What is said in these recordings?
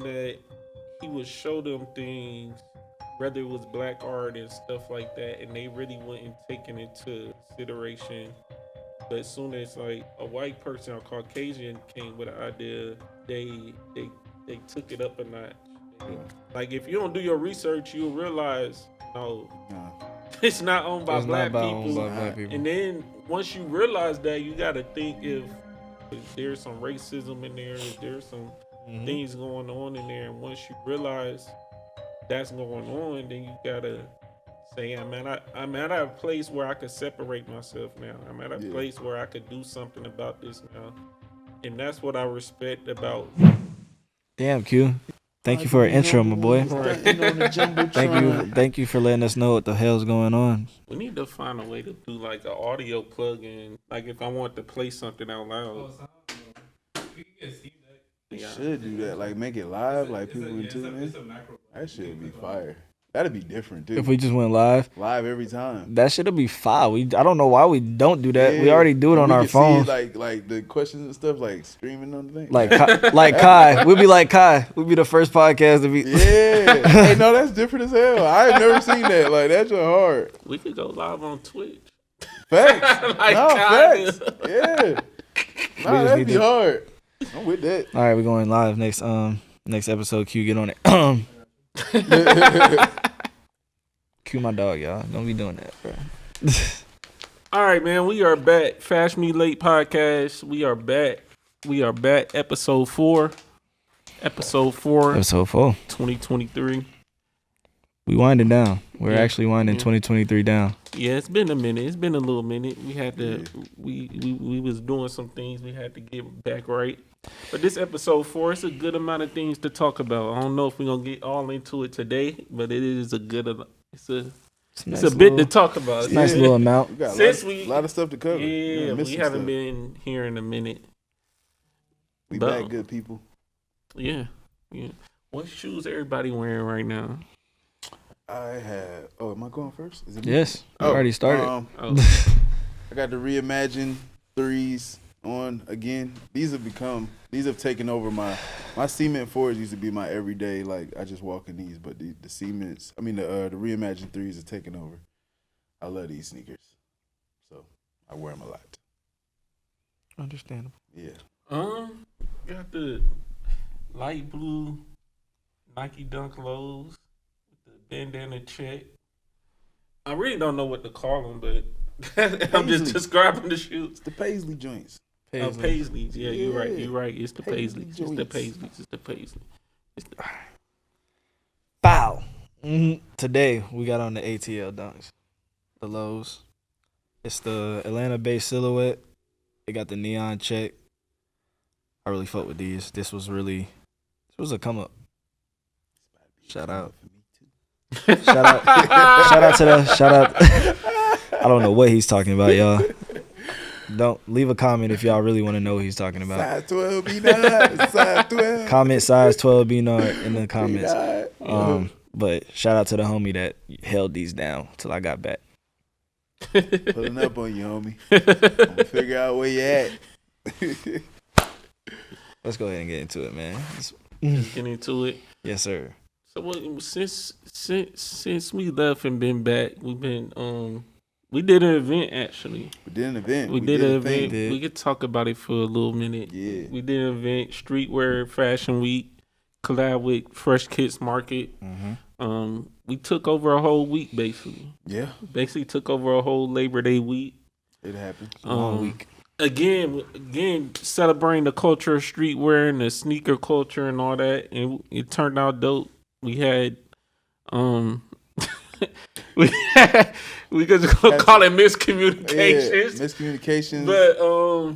that he would show them things, whether it was black art and stuff like that, and they really wasn't taking into consideration. But as soon as like a white person or Caucasian came with an idea, they they took it up a notch. Yeah. Like if you don't do your research, you'll realize no, Nah. it's not owned by It's black not owned people. by black people. And then once you realize that, you got to think if there's some racism in there, if there's some things going on in there, and once you realize that's going on, then you gotta say, I'm at a place where I could separate myself now. I'm at a place where I could do something about this now, and that's what I respect about. Damn, Q. Thank you for an intro, my boy. Thank you for letting us know what the hell's going on. We need to find a way to do like an audio plug-in, like if I want to play something out loud. We should do that. Like make it live, like people can tune in. That should be fire. That'd be different too. If we just went live every time. that shit'll be fire. I don't know why we don't do that. We Yeah. already do it on We our can see, phone. like the questions and stuff, like streaming on the thing. Like Kai. We'll be like Kai. We'll be the first podcast to be. Yeah. Hey, no, that's different as hell. I have never seen that. Like that's just hard. We could go live on Twitch. Facts. Like no, kinda. facts. Yeah. We Nah, just that'd need be to- hard. I'm with that. All right, we're going live next episode. Q, get on it. Q, my dog, y'all. Don't be doing that, bro. All right, man. We are back. Fashionably Late podcast. We are back. Episode 4. Episode 4. Episode 4. 2023. We winding down. We're Yeah. actually winding 2023 down. Yeah, it's been a minute. It's been a little minute. We had to. We was doing some things. We had to get back right. But this episode 4, it's a good amount of things to talk about. I don't know if we're gonna get all into it today, but it is a good. It's a bit to talk about. Nice little amount. We got Since a lot of stuff to cover. Yeah, missed we some haven't stuff. been here in a minute. We but- back, good people. Yeah. What shoes everybody wearing right now? I have. Oh, am I going first? Is it me? Yes, we already started. Oh, I got the Reimagine 3s on again. These have taken over my cement 4s used to be my everyday, like I just walk in these, but the cements, the Reimagine 3s are taking over. I love these sneakers. So I wear them a lot. Understandable. Yeah. got the light blue Nike Dunk lows with the bandana check. I really don't know what to call them, but I'm just Paisley. describing the shoes. The Paisley joints. Paisleys. Yeah, you're right. Yeah. You're right. It's the Paisley Paisleys. It's the joints. Paisleys. It's the Paisleys. It's the... Bow. Today we got on the ATL dunks, the lows. It's the Atlanta-based silhouette. They got the neon check. I really fuck with these. This was a come up. Shout out. Shout out. I don't know what he's talking about, y'all. Don't leave a comment if y'all really want to know what he's talking about. Size 12B9. Size 12. Comment size 12B0 in the comments. B9. But shout out to the homie that held these down till I got back. Pulling up on you, homie. I'm gonna figure out where you at. Let's go ahead and get into it, man. Get into it. Yes, sir. So since we left and been back, we've been we did an event actually. We did an event. We did an a thing. event. We could talk about it for a little minute. Yeah. We did an event, Streetwear Fashion Week, collab with Fresh Kids Market. We took over a whole week basically. Yeah. Basically took over a whole Labor Day week. It happened. Long week. Again, celebrating the culture of streetwear and the sneaker culture and all that, and it turned out dope. We had, we could call it miscommunications. Yeah, miscommunications. But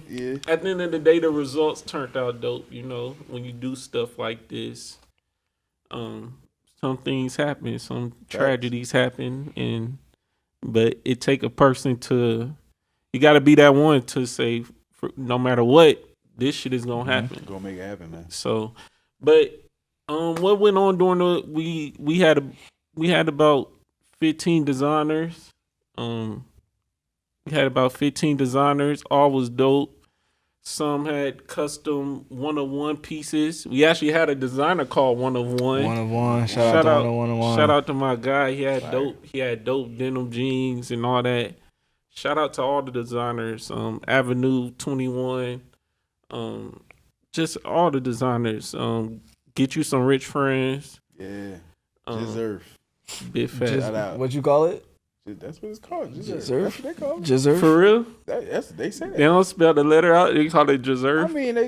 yeah. at the end of the day, the results turned out dope. You know, when you do stuff like this, some things happen, some tragedies happen, but it take a person to. You got to be that one to say, no matter what, this shit is gonna happen. Gonna make it happen, man. So, but what went on during the we had about 15 designers. We had about 15 designers. All was dope. Some had custom 101 pieces. We actually had a designer called 101. 101. Shout out to 101. Shout out to my guy. He had dope denim jeans and all that. Shout out to all the designers. Avenue 21. Just all the designers. Get you some rich friends. Yeah. Deserve. Big fat. Shout out. What you call it? That's what it's called. Deserve. That's what they call it. Deserve. For real? They say that. They don't spell the letter out. They call it deserve. I mean, they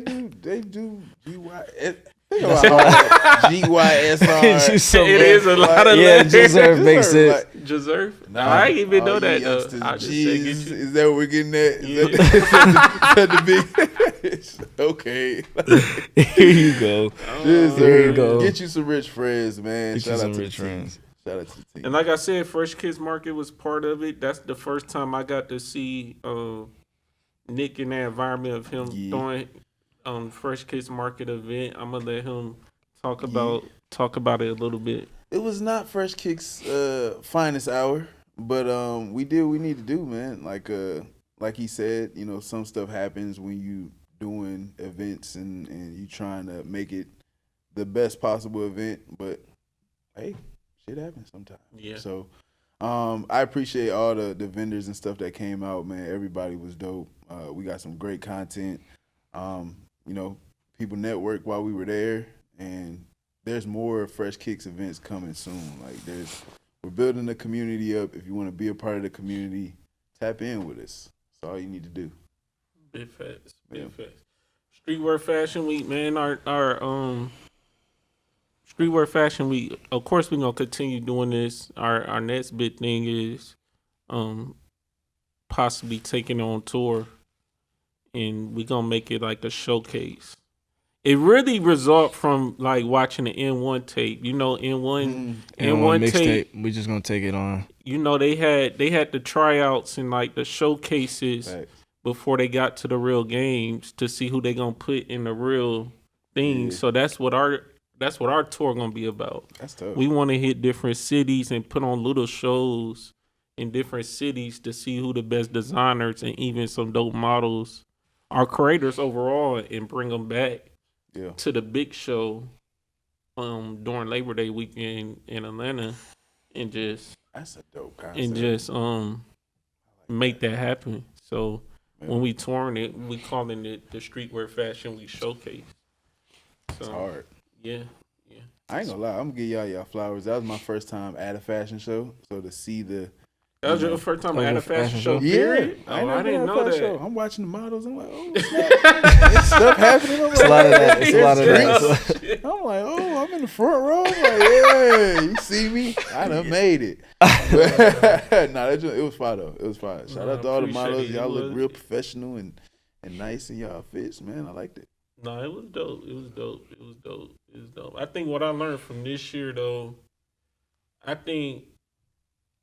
do GYS. GYSR. It is a lot of yeah, letters. deserve makes sense. Deserve? Nah, I didn't even know that though. I just say get you. Is that what we're getting at? Is that the big? Okay. Here you go. Here you go. Get you some rich friends, man. Get you some rich friends. Shout out to the team. And like I said, Fresh Kids Market was part of it. That's the first time I got to see Nick in that environment of him throwing Fresh Kids Market event. I'm gonna let him talk about it a little bit. It was not Fresh Kick's finest hour, but we did what we need to do, man. Like he said, you know, some stuff happens when you doing events and you trying to make it the best possible event, but hey, shit happens sometimes. Yeah. So I appreciate all the vendors and stuff that came out, man. Everybody was dope. We got some great content. You know, people networked while we were there, and there's more Fresh Kickz events coming soon. Like we're building the community up. If you want to be a part of the community, tap in with us. That's all you need to do. Big facts. Big facts. Streetwear Fashion Week, man. Our Streetwear Fashion Week. Of course, we're gonna continue doing this. Our next big thing is possibly taking on tour, and we're gonna make it like a showcase. It really result from like watching the N1 tape. You know, N1 tape. We just gonna take it on. You know, they had the tryouts and like the showcases before they got to the real games to see who they gonna put in the real thing. Yeah. So that's what our tour gonna be about. That's tough. We want to hit different cities and put on little shows in different cities to see who the best designers and even some dope models are, creators overall, and bring them back to the big show during Labor Day weekend in Atlanta, and just that's a dope concept. And just make that happen. So when we touring it, we calling it the Streetwear Fashion Week Showcase. So, it's hard. Yeah. I ain't gonna lie, I'm gonna give y'all flowers. That was my first time at a fashion show, so to see the. That was your first time at a fashion show, period? Yeah. I didn't know that. Show. I'm watching the models. I'm like, oh, there's stuff happening. It's a lot of that. It's a lot of that. I'm like, oh, I'm in the front row. I'm like, yeah, you see me? I done made it. It was fire, though. It was fire. Shout out to all the models. Y'all look real professional and nice in y'all fits, man. I liked it. No, it was dope. I think what I learned from this year, though,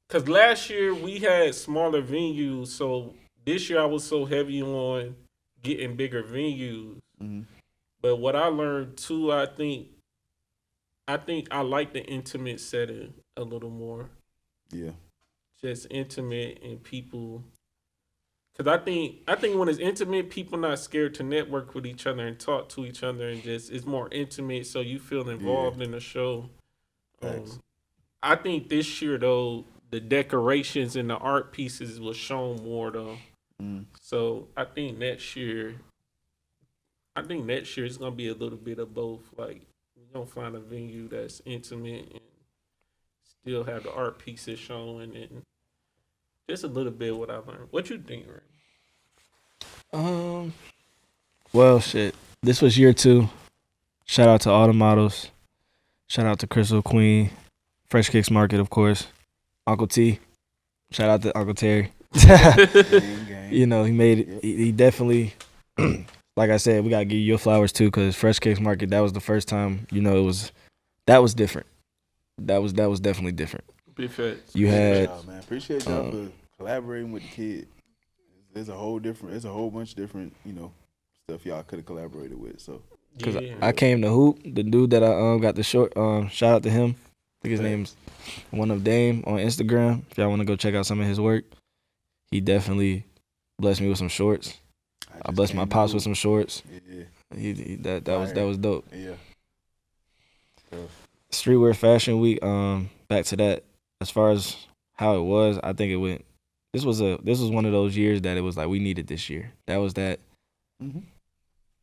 because last year we had smaller venues, so this year I was so heavy on getting bigger venues. Mm-hmm. But what I learned too, I think I like the intimate setting a little more. Yeah, just intimate and people. Because I think when it's intimate, people not scared to network with each other and talk to each other, and just it's more intimate, so you feel involved in the show. I think this year though, the decorations and the art pieces was shown more though. So I think next year it's gonna be a little bit of both. Like we're gonna find a venue that's intimate and still have the art pieces showing, and just a little bit what I learned. What you think, Ray? Well, shit. This was year 2. Shout out to all the models. Shout out to Crystal Queen, Fresh Kickz Market, of course. Uncle T. Shout out to Uncle Terry. You know, he made it. He definitely, like I said, we got to give you your flowers too, because Fresh Kickz Market, that was the first time, you know, that was different. That was definitely different. Big facts. You had, man. Appreciate y'all for collaborating with the kid. There's a whole bunch of different, you know, stuff y'all could have collaborated with. So, because I came to Hoop, the dude that I got the short, shout out to him. I think his name's One of Dame on Instagram. If y'all want to go check out some of his work, he definitely blessed me with some shorts. I blessed my pops with some shorts. Yeah. That was dope. Yeah. Streetwear Fashion Week. Back to that. As far as how it was, I think it went. This was one of those years that it was like we needed this year. That was that. Mm-hmm.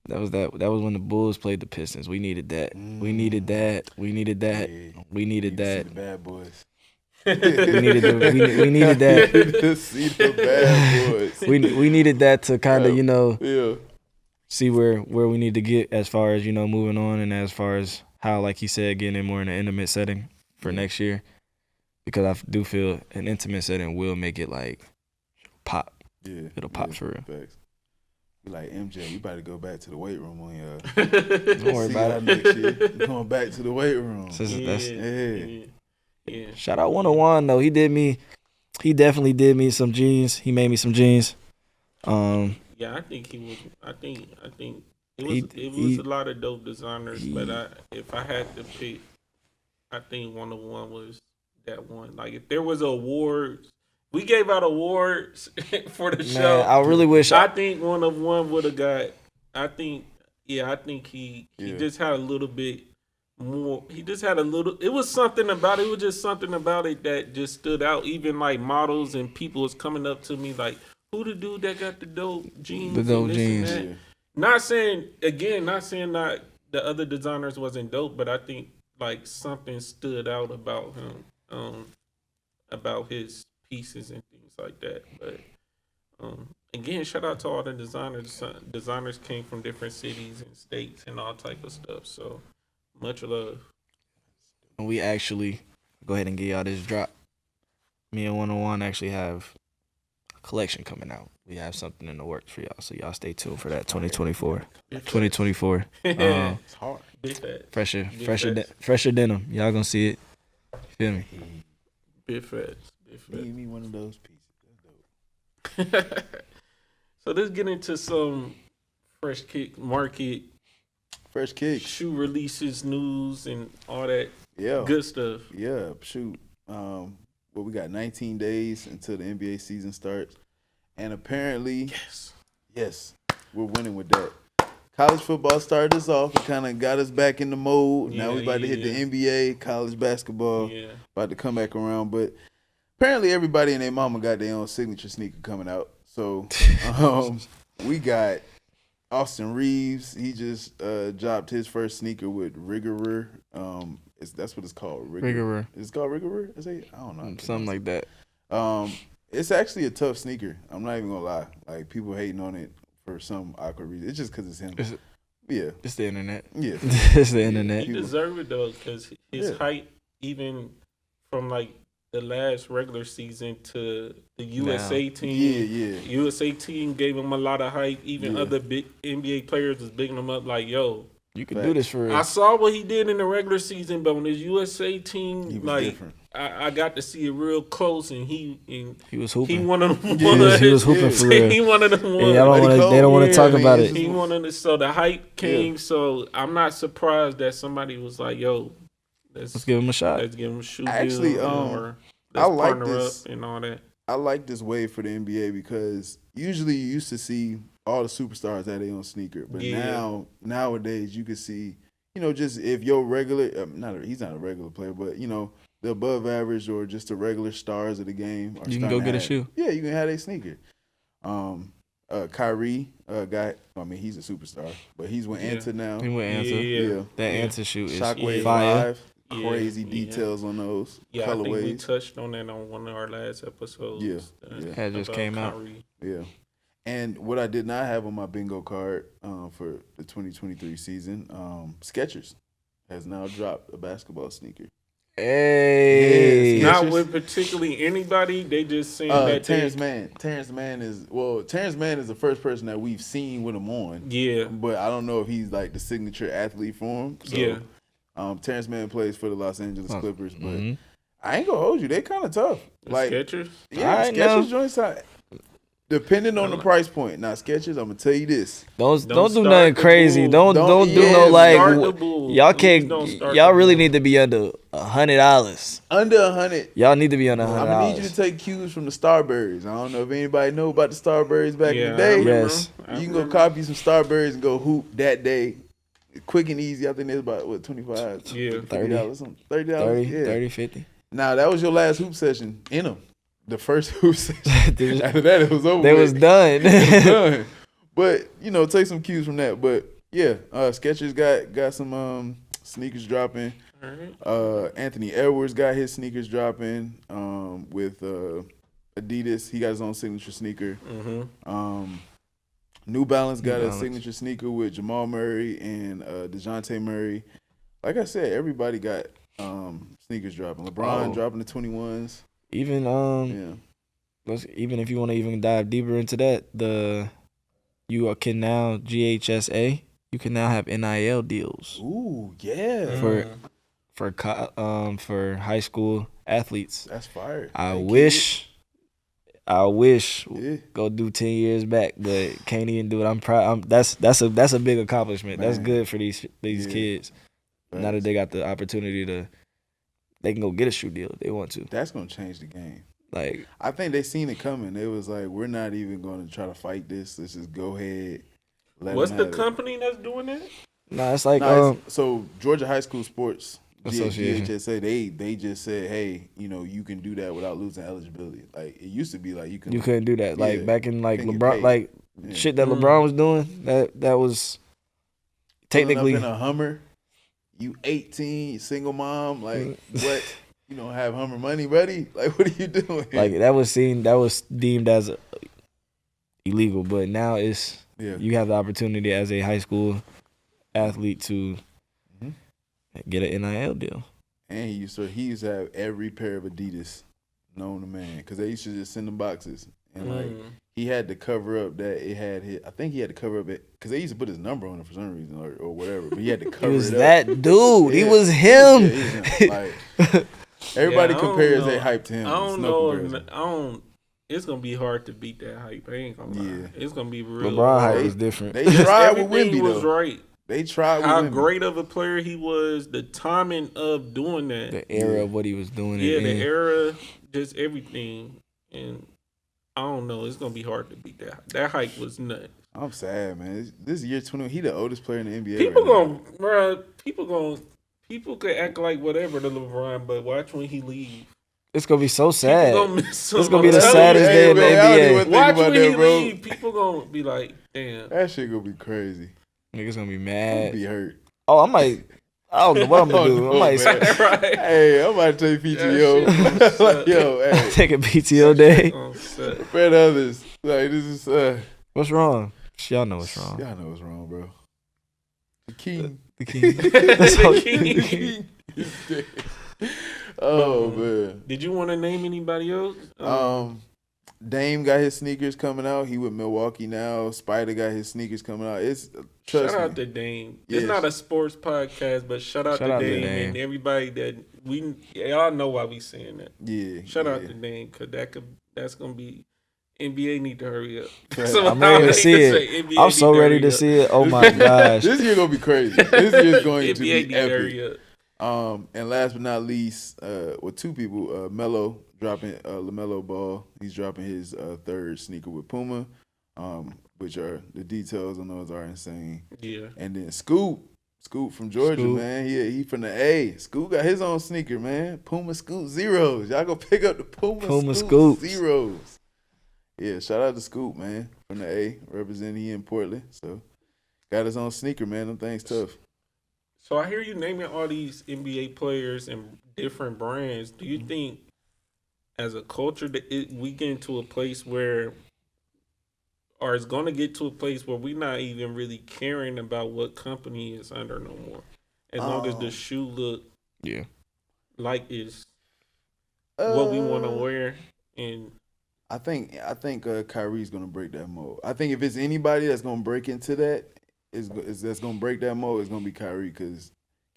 That was when the Bulls played the Pistons. We needed that. We needed that. We needed that. Yeah. We needed that. See the bad boys. We needed that. To see the bad boys. We needed that to kind of Yeah. see where we need to get as far as moving on, and as far as how, like he said, getting in more in an intimate setting for next year, because I do feel an intimate setting will make it like pop. Yeah, it'll pop for real. Facts. Be like, MJ, you about to go back to the weight room on your. Don't worry about it. Next year. You're going back to the weight room. Yeah. Shout out 101 though. He definitely did me some jeans. He made me some jeans. Yeah, I think he was. I think it was a lot of dope designers, but if I had to pick, I think 101 was that one. Like if there was awards, we gave out awards for the show. I really wish. I think 101 would have got. I think he just had a little bit more. He just had a little. It was something about it. It was just something about it that just stood out. Even like models and people was coming up to me like, "Who the dude that got the dope jeans?" The dope jeans. Not saying that the other designers wasn't dope, but I think like something stood out about him, about his pieces and things like that. But again, shout out to all the designers. Designers came from different cities and states and all type of stuff. So much love. And we actually go ahead and get y'all this drop. Me and 101 actually have a collection coming out. We have something in the works for y'all, so y'all stay tuned for that. 2024. It's hard. Fresher denim. Y'all gonna see it. Feel me? Big facts. Give me one of those pieces. That's dope. So let's get into some fresh kick market. Fresh Kickz. Shoe releases, news, and all that good stuff. Yeah, shoot. We got 19 days until the NBA season starts. And apparently, yes, we're winning with that. College football started us off. It kind of got us back in the mode. Now we about to hit the NBA, college basketball, about to come back around. But apparently everybody and their mama got their own signature sneaker coming out. So we got Austin Reeves. He just dropped his first sneaker with Rigorer. That's what it's called. Rigorer. It's called Rigorer? I don't know. Something like that. It's actually a tough sneaker. I'm not even gonna lie. Like people hating on it for some awkward reason. It's just because it's him. It's the internet. Yeah, it's the internet. He deserved it though, because his height, even from like the last regular season to the USA team. USA team gave him a lot of hype. Even other big NBA players was bigging him up like, yo, you can do this for real. I saw what he did in the regular season, but when his USA team, he was like, different. I got to see it real close, and he was hooping. He one of them. He was hooping for real. He one of them ones. They don't want to talk about it. He wanted to. So the hype came. So I'm not surprised that somebody was like, "Yo, let's give him a shot. Let's give him a shoe Actually, deal, or I like partner this up and all that." I like this wave for the NBA because usually you used to see all the superstars have their own sneaker, but nowadays you can see, just if you're regular, he's not a regular player, but the above average or just the regular stars of the game. You can go get a shoe. Yeah, you can have a sneaker. Kyrie he's a superstar, but he's with ANTA now. He with ANTA. Yeah. That ANTA shoe is Shockwave fire. 5. Crazy details on those colorways. I think we touched on that on one of our last episodes. That just came out. Yeah. And what I did not have on my bingo card for the 2023 season, Skechers has now dropped a basketball sneaker. Hey, not with particularly anybody. They just saying that Terrence Mann. Terrence Mann is the first person that we've seen with him on. Yeah, but I don't know if he's like the signature athlete for him. So, Terrence Mann plays for the Los Angeles Clippers, but I ain't gonna hold you. They kind of tough. Like Skechers. Yeah, Skechers joints. Depending on the price point. Now, Skechers, I'm gonna tell you this. Don't do nothing crazy. Don't do no like. Y'all can't. Y'all really need to be under $100. Under $100. Y'all need to be under $100. I'm gonna need you to take cues from the Starberries. I don't know if anybody know about the Starberries back in the day. Yes. You can go copy some Starberries and go hoop that day. Quick and easy. I think it's about what, $25? Yeah, $30 something. $30. 30, Yeah. 30, 50. Now that was your last hoop session in them. The first hoop session. After that, it was over. They was done. It was done. But take some cues from that. But yeah, Skechers got some sneakers dropping. Anthony Edwards got his sneakers dropping with Addias. He got his own signature sneaker. New Balance got a signature sneaker with Jamal Murray and DeJounte Murray. Like I said, everybody got sneakers dropping. LeBron dropping the 21s. Even even if you want to even dive deeper into that, you can now GHSA. You can now have NIL deals. Ooh, yeah. For high school athletes. That's fire. I wish go do 10 years back, but can't even do it. I'm proud. That's a big accomplishment. Man. That's good for these kids. Right. Now that they got the opportunity they can go get a shoe deal if they want to. That's gonna change the game. Like, I think they seen it coming. It was like, we're not even gonna try to fight this. Let's just go ahead. What's the company that's doing that? Nah, it's like so Georgia High School Sports Association. GHSA, they just said, hey, you can do that without losing eligibility. Like, it used to be like you couldn't do that. Like back in like LeBron, shit that LeBron was doing. That was technically in a Hummer. You 18, single mom. Like what? You don't have Hummer money, buddy. Like, what are you doing? Like that was deemed as illegal, but now you have the opportunity as a high school athlete to get an NIL deal. And he used to have every pair of Adidas known to man, because they used to just send them boxes, and he had to cover up that it had hit. I think he had to cover up it because they used to put his number on it for some reason or whatever. But he had to cover it up. He was that dude. He was him. Like, everybody compares their hype to him. I don't know. It's gonna be hard to beat that hype. I ain't gonna lie. Yeah. It's gonna be real. LeBron hype was different. They tried with Wemby though. Was right. They tried with how Wemby. Great of a player he was. The timing of doing that. The era of what he was doing. Yeah, the era, just everything. And I don't know. It's gonna be hard to beat that. That hype was nuts. I'm sad, man. This year 21, he the oldest player in the NBA. People could act like whatever to LeBron, but watch when he leave. It's gonna be so sad. It's gonna be the saddest day in the NBA. Watch when he leave. People gonna be like, damn. That shit gonna be crazy. Niggas gonna be mad. Be hurt. Oh, I don't know what I'm gonna do. Right. Hey, I'm about to take PTO. Like, yo, hey. Take a PTO day. Fred others. Like, this is what's wrong? Y'all know what's wrong. Y'all know what's wrong, bro. The king. The king. The king. Oh man. Did you want to name anybody else? Dame got his sneakers coming out. He with Milwaukee now. Spider got his sneakers coming out. Shout out to Dame. Yes. It's not a sports podcast, but shout out to Dame and everybody that y'all know why we saying that. Yeah. Shout out to Dame, because that's gonna be NBA need to hurry up. So I'm ready to see it. I'm so ready to see it. Oh my gosh. This year gonna be crazy. This year's going to be NBA need to hurry up. And last but not least, with two people, Melo dropping LaMelo Ball. He's dropping his third sneaker with Puma, which are the details on those are insane. Yeah. And then Scoop from Georgia, man. He from the A. Scoop got his own sneaker, man. Puma Scoop Zeros. Y'all go pick up the Puma Scoop Zeros. Yeah, shout out to Scoop, man, from the A, representing he in Portland. So got his own sneaker, man. Them things tough. So I hear you naming all these NBA players and different brands. Do you think, as a culture, that we get into a place where, or it's going to get to a place where we're not even really caring about what company is under no more, as long as the shoe look, like is what we want to wear? And I think Kyrie's going to break that mold. I think if it's anybody that's going to break into that, that's gonna break that mold, it's gonna be Kyrie, because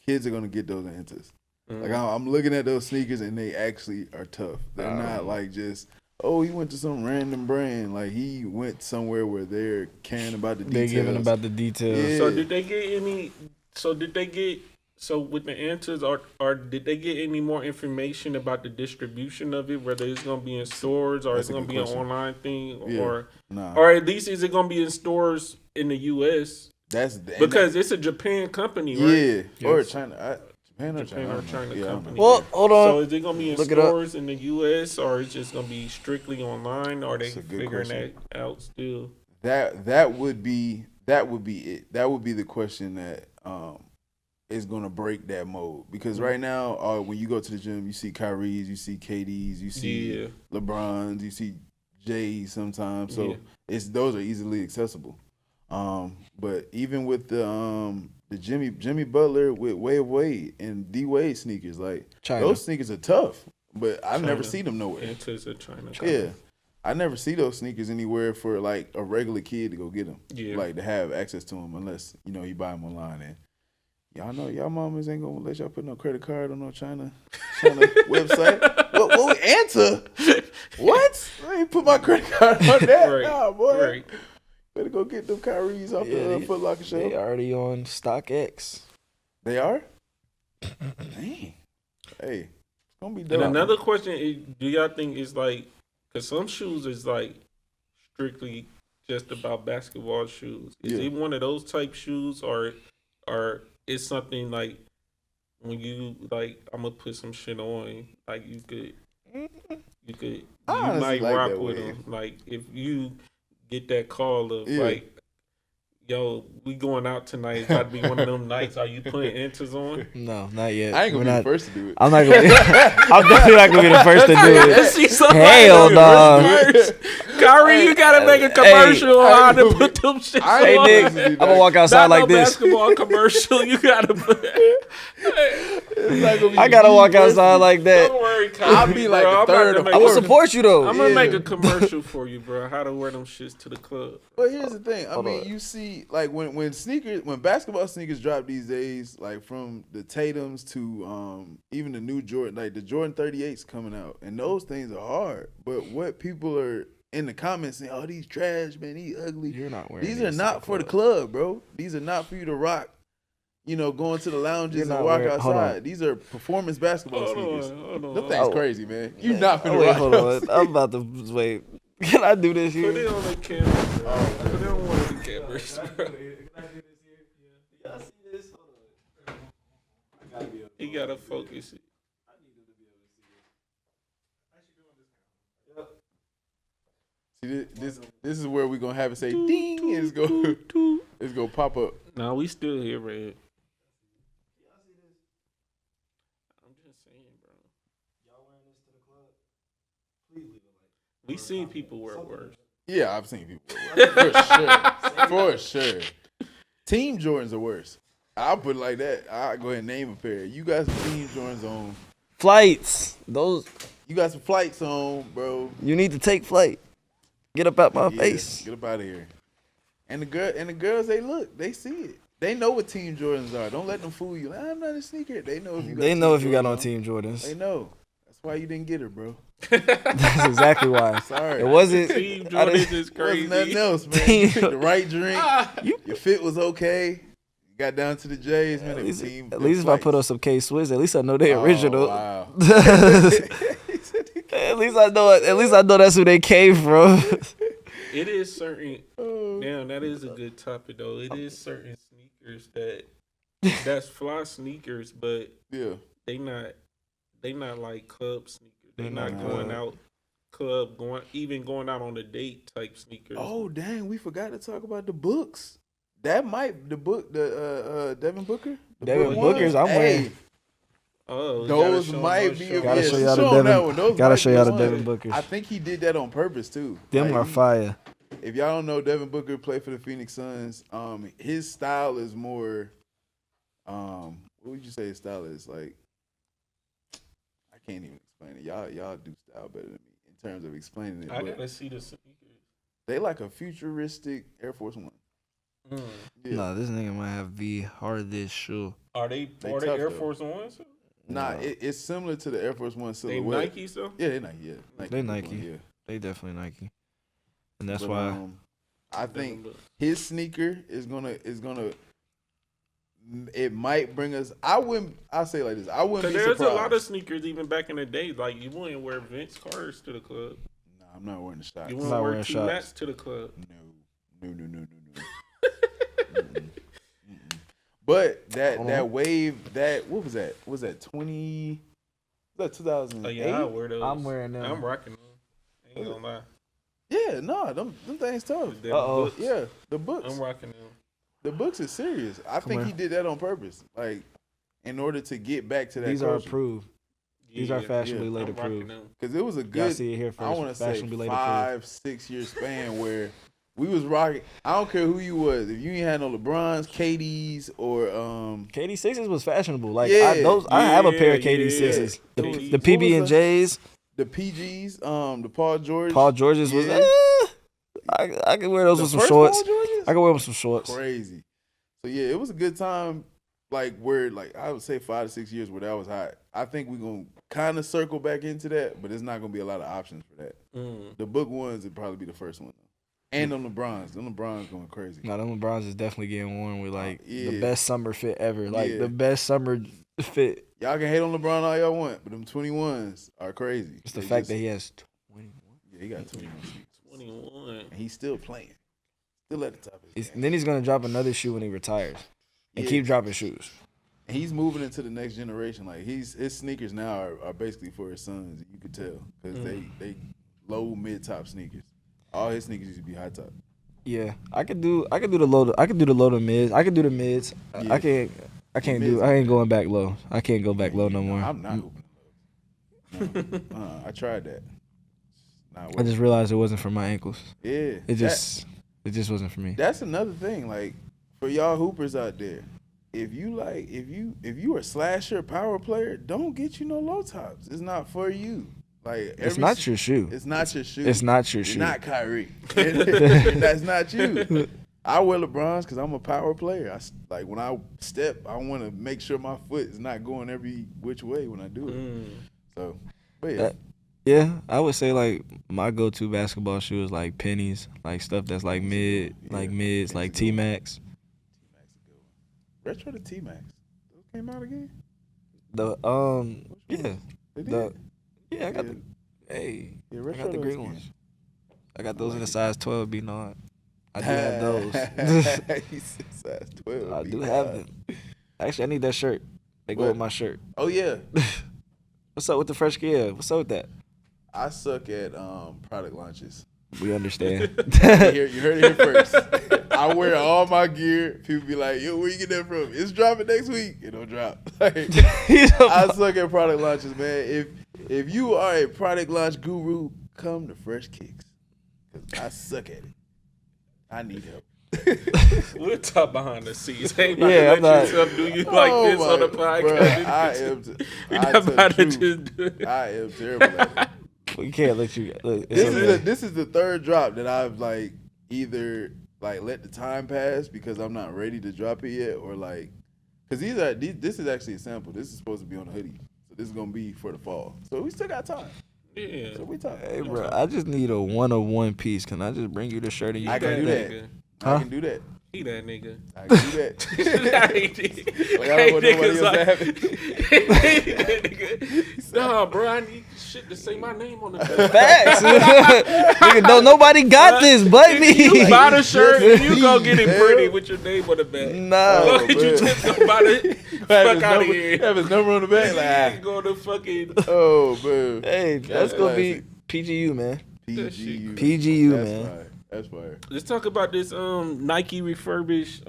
kids are gonna get those ANTAs. Like I'm looking at those sneakers and they actually are tough. They're not like just oh, he went to some random brand. Like he went somewhere where they're caring about the details. They're giving about the details. Yeah. So did they get any? So did they get? So with the ANTAs, or did they get any more information about the distribution of it? Whether it's gonna be in stores or That's it's gonna be an online thing, Yeah. or Nah. or at least is it gonna be in stores in the U.S. Because it's a Japan company, right? Yeah, or China. Japan or China company. Well, hold on. So is it gonna be in stores in the U.S. or is it just gonna be strictly online? Or are they figuring that out still? That would be it. That would be the question that is gonna break that mold, because right now, when you go to the gym, you see Kyrie's, you see KD's, you see LeBron's, you see Jay's sometimes. So those are easily accessible. But even with the Jimmy Butler with Way of Wade and D Wade sneakers, like those sneakers are tough, but I never see them nowhere. It's a China. Yeah, I never see those sneakers anywhere for like a regular kid to go get them. Yeah, like to have access to them, unless you buy them online. And y'all know y'all mamas ain't gonna let y'all put no credit card on no China website. What ANTA? What? I ain't put my credit card on that. Right. Nah, boy. Right. Better go get them Kyrie's off the Foot Locker show. They already on StockX. They are? Dang. Hey, it's gonna be dope. And another question is, do y'all think it's like, because some shoes is like strictly just about basketball shoes. Is it one of those type shoes, or it's something like when you like, I'm gonna put some shit on, like you might rock with them. Like if you get that call of like, yo, we going out tonight. It's got to be one of them nights. Are you putting ANTAs on? No, not yet. I ain't gonna be the first to do it. I'm not gonna. I'm definitely not gonna be the first to do it. Hell no. Kyrie, you gotta make a commercial on how to put them shit on. Hey, Nick, I'm gonna walk outside like this. Basketball commercial, you gotta put. I gotta walk outside like that. Don't worry, Kyrie. I'll be like the third or I'm gonna support you though. I'm gonna make a commercial for you, bro. How to wear them shits to the club. But here's the thing. I mean, you see, like when basketball sneakers drop these days, like from the Tatums to even the new Jordan, like the Jordan 38s coming out, and those things are hard. But what people are in the comments saying, "Oh, these trash, man, these ugly." You're not wearing these are not for the club, bro. These are not for you to rock. Going to the lounges and walk outside. These are performance basketball sneakers. Them things crazy, man. You're not finna rock. Hold on. I'm about to wait. Can I do this here? Put it on the camera, bro. Put it on one of the cameras, bro. He gotta focus it. See, this is where we're gonna have it say ding, and it's gonna pop up. No, we still here, Red. I'm just saying, bro. We seen people wear worse. Yeah, I've seen people wear worse. For sure. Team Jordans are worse. I'll put it like that. I'll go ahead and name a pair. You got some Team Jordans on. Flights. Those. You got some flights on, bro. You need to take flight. Get up out my face. Get up out of here. And the girls, they see it. They know what Team Jordans are. Don't let them fool you. Like, I'm not a sneaker. They know if you got on Team Jordans. They know. That's why you didn't get her, bro. That's exactly why. Sorry. It wasn't. Team Jordans is crazy. It wasn't nothing else, man. You picked the right drink. Your fit was okay. You got down to the J's, man. At least if I put on some K-Swiss, at least I know they original. Wow. At least I know that's who they came from. It is certain. Damn, that is a good topic though. It is certain sneakers that's fly sneakers, but they not like club sneakers. They not going out going out on a date type sneakers. Oh dang, we forgot to talk about the books. Devin Booker. Devin Booker's. I'm wearing. Oh, those might be. Gotta show y'all the Devin. Gotta show y'all the Devin Bookers. I think he did that on purpose too. Them are fire. If y'all don't know, Devin Booker played for the Phoenix Suns. His style is more. What would you say his style is like? I can't even explain it. Y'all do style better than me in terms of explaining it. I gotta see the sneakers. They like a futuristic Air Force One. Nah, this nigga might have the hardest shoe. Are they Air Force Ones? Nah, it's similar to the Air Force One silhouette. They Nike, so? Yeah, they Nike. Yeah, They Nike. Yeah. They definitely Nike, and that's But, why I think his sneaker is gonna. It might bring us. I'll say it like this. I wouldn't be surprised. There's a lot of sneakers even back in the day. Like you wouldn't wear Vince Carter's to the club. Nah, I'm not wearing the shots. You wouldn't wear T-Mats to the club. No. Mm-mm. But that wave, what was that? Was that 20? Was that 2008? Oh yeah, I wear those. I'm wearing them. I'm rocking them. Ain't gonna lie. Yeah, no, them things tough. Yeah, the books. I'm rocking them. The books is serious. I think he did that on purpose, like in order to get back to that. These culture. are approved. These are fashionably later approved. Because it was a good. See it here first. I want to say 5-6 year span where we was rocking. I don't care who you was. If you ain't had no LeBrons, KDs, or KD 6s was fashionable. Like I have a pair of KD 6s. The PB and J's. The PGs, the Paul George. Paul George's was. I can wear those with some shorts. I can wear them with some shorts. Crazy. So yeah, it was a good time. Like where, like I would say 5 to 6 years where that was hot. I think we're gonna kind of circle back into that, but it's not gonna be a lot of options for that. The book ones would probably be the first one, and them LeBrons. Them LeBrons going crazy. No, them LeBrons is definitely getting worn with like the best summer fit ever. Like the best summer fit. Y'all can hate on LeBron all y'all want, but them 21s are crazy. It's the fact that he has 21. Yeah, he got 21. 21. And he's still playing. Still at the top of his game. And then he's going to drop another shoe when he retires. And keep dropping shoes. And he's moving into the next generation. Like his sneakers now are basically for his sons. You could tell. Because they low, mid-top sneakers. All his sneakers used to be high top. Yeah. I could do the low to mids. I could do the mids. Yeah. I ain't going back low. I can't go back low no more. I'm not hooping low. I tried that. I just realized it wasn't for my ankles. Yeah. It just wasn't for me. That's another thing. Like for y'all hoopers out there, if you are slasher power player, don't get you no low tops. It's not for you. Like it's not your shoe. It's not your shoe. It's not your shoe. You're not Kyrie. That's not you. I wear LeBrons because I'm a power player. Like when I step, I want to make sure my foot is not going every which way when I do it. So, but yeah. Yeah, I would say like my go-to basketball shoe is like pennies, like stuff that's like mids, like T-Max. T-Max is a good one. Retro to T-Max. Those came out again? I got I got the green ones. I got those in a size 12 B not. I do have those. Size 12. I do have them. Actually, I need that shirt. They go with my shirt. Oh yeah. What's up with the fresh gear? What's up with that? I suck at product launches. We understand. You heard it here first. I wear all my gear. People be like, yo, where you get that from? It's dropping next week. It don't drop. Like, I suck at product launches, man. If you are a product launch guru, come to Fresh Kickz. Because I suck at it. I need help. We'll talk behind the scenes. Ain't about to let yourself do you like this on the podcast. We're not about to just do it. I am terrible at it. We can't let you. This is the third drop that I've like either like let the time pass because I'm not ready to drop it yet, or like because this is actually a sample. This is supposed to be on a hoodie, so this is gonna be for the fall. So we still got time. Yeah. So we talking. Hey, bro, I just need a one piece. Can I just bring you the shirt and you I can do that. Huh? I can do that. He that nigga. I can do that. Like, I don't want nobody else to have it. Nah, bro, I need shit to say my name on the back. Facts. Nigga, don't nobody got this but me. You buy the shirt and you go get it pretty with your name on the back. Nah. You just go buy the fuck out of here. Have his number on the back. Like, go to fucking. Oh, man. Hey, that's gonna be PGU, man. PGU. PGU, that's man. Fire. That's fire. Let's talk about this Nike Refurbish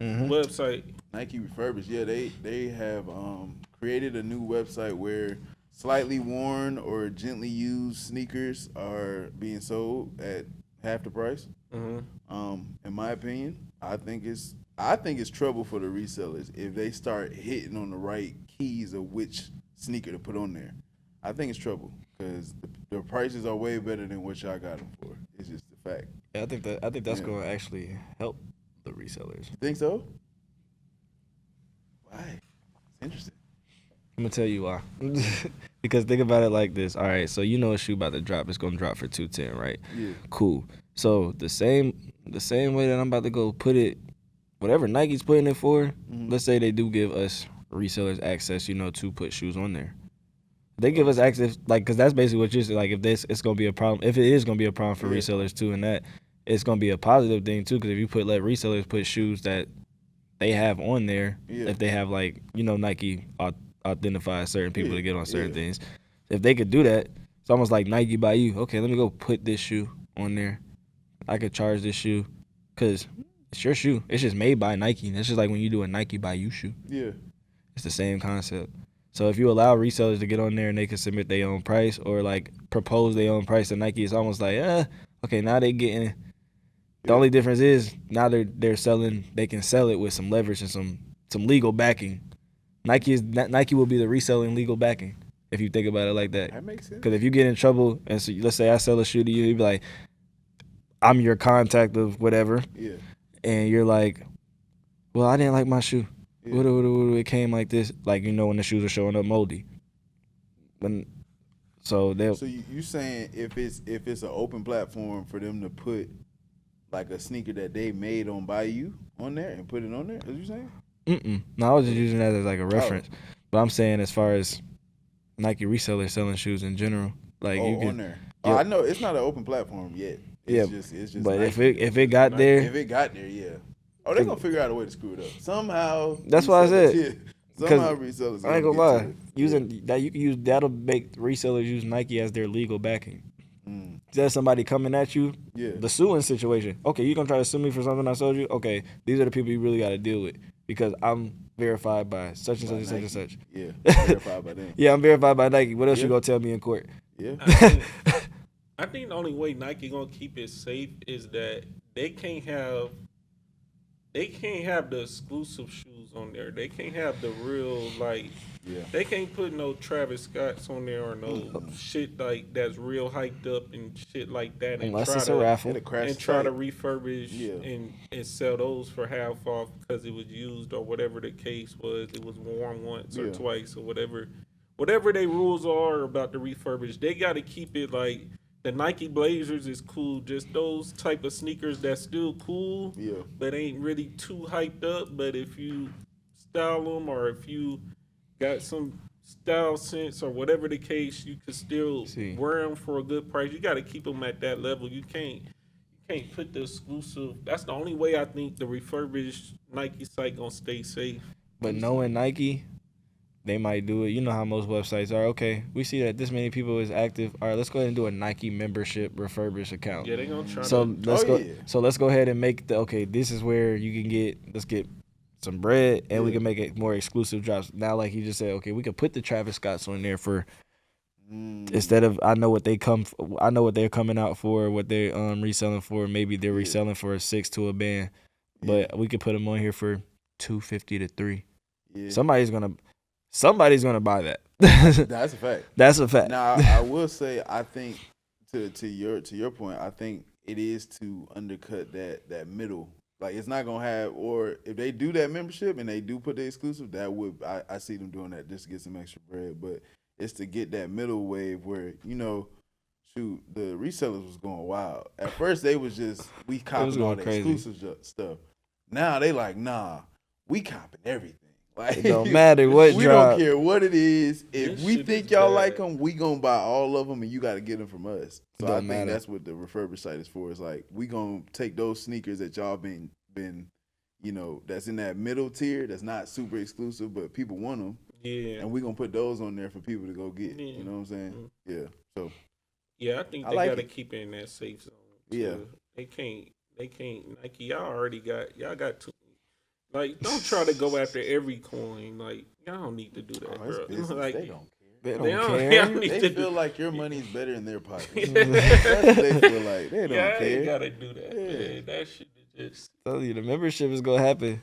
website. Nike Refurbish, yeah, they have created a new website where slightly worn or gently used sneakers are being sold at half the price. In my opinion, I think it's trouble for the resellers if they start hitting on the right keys of which sneaker to put on there. I think it's trouble because the prices are way better than what y'all got them for. It's just the fact. Yeah, I think that's going to actually help the resellers. You think so? Why? It's interesting. I'm gonna tell you why. Because think about it like this. All right, so you know a shoe about to drop. It's gonna drop for $210, right? Yeah. Cool. So the same way that I'm about to go put it, whatever Nike's putting it for. Let's say they do give us resellers access, to put shoes on there. They give us access, because that's basically what you're saying. Like, if it's gonna be a problem, if it is gonna be a problem for resellers too, and that it's gonna be a positive thing too, because if you let resellers put shoes that they have on there, if they have Nike identify certain people to get on certain things, if they could do that, it's almost like Nike by you. Okay, let me go put this shoe on there. I could charge this shoe, because it's your shoe. It's just made by Nike. It's just like when you do a Nike by you shoe. Yeah. It's the same concept. So if you allow resellers to get on there and they can submit their own price or propose their own price to Nike, it's almost like, okay, now they getting. The only difference is now they're selling. They can sell it with some leverage and some legal backing. Nike will be the reselling legal backing if you think about it like that. That makes sense. Because if you get in trouble and so let's say I sell a shoe to you, you'd be like, I'm your contact of whatever. Yeah. And you're like, well, I didn't like my shoe. Yeah. It came like this, when the shoes are showing up moldy. So you saying if it's an open platform for them to put like a sneaker that they made on by you on there and put it on there? Is you saying? No, I was just using that as like a reference. Oh. But I'm saying as far as Nike resellers selling shoes in general, on there. Oh, I know it's not an open platform yet. It's just. But Nike. if it got there, yeah. Oh, they're gonna figure out a way to screw it up somehow. That's why I said. Somehow resellers. I ain't gonna lie. Using that, you can use that'll make resellers use Nike as their legal backing. There's somebody coming at you. Yeah. The suing situation. Okay, you gonna try to sue me for something I sold you? Okay, these are the people you really got to deal with because I'm verified by such and such and such and such. Yeah. Verified by them. Yeah, I'm verified by Nike. What else you gonna tell me in court? Yeah. I think the only way Nike gonna keep it safe is that they can't have the exclusive shoes on there. They can't have the real they can't put no Travis Scotts on there or no shit that's real hyped up and shit like that. Unless it's a raffle. And try to refurbish and sell those for half off because it was used or whatever the case was. It was worn once or twice or whatever. Whatever their rules are about the refurbish, they got to keep it like. The Nike Blazers is cool. Just those type of sneakers that's still cool, but ain't really too hyped up. But if you style them or if you got some style sense or whatever the case, you can still wear them for a good price. You got to keep them at that level. You can't put the exclusive. That's the only way I think the refurbished Nike site gonna stay safe. But knowing Nike, they might do it. You know how most websites are. Okay, we see that this many people is active. All right, let's go ahead and do a Nike membership refurbish account. Yeah, they gonna try. So let's go ahead and make this is where you can let's get some bread and we can make it more exclusive drops. Now, like you just said, okay, we can put the Travis Scotts on there for instead of I know what they're coming out for, what they're reselling for. Maybe they're reselling for a $6 to a band, but we could put them on here for $250 to $300. Yeah. Somebody's gonna buy that. That's a fact. That's a fact. Now I will say I think to your point, I think it is to undercut that middle. Like it's not gonna have, or if they do that membership and they do put the exclusive, I see them doing that just to get some extra bread. But it's to get that middle wave where shoot, the resellers was going wild. At first they was just we copping all the exclusive stuff. Now they like we copping everything. Like, it don't matter what we drop. Don't care what it is. If we think y'all like them, we gonna buy all of them, and you got to get them from us. So I think that's what the refurbished site is for. It's like we gonna take those sneakers that y'all been that's in that middle tier, that's not super exclusive, but people want them. Yeah, and we gonna put those on there for people to go get. Yeah. You know what I'm saying? Yeah. So. Yeah, I think they gotta keep it in that safe zone. Too. Yeah. They can't. Nike, y'all got too. Like, don't try to go after every coin. Like, y'all don't need to do that, bro. Like, they don't care. They feel like your money's better in their pockets. That's what they feel like. They don't care. They gotta do that. Man. That shit is just. Tell you, the membership is gonna happen.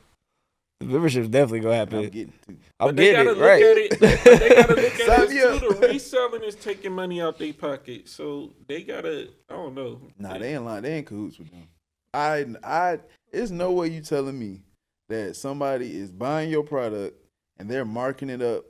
The membership is definitely gonna happen. I'm getting it. Right. They gotta look at it too. The reselling is taking money out their pocket, so they gotta. I don't know. Nah, they ain't lying. They ain't cahoots with them. There's no way you telling me that somebody is buying your product and they're marking it up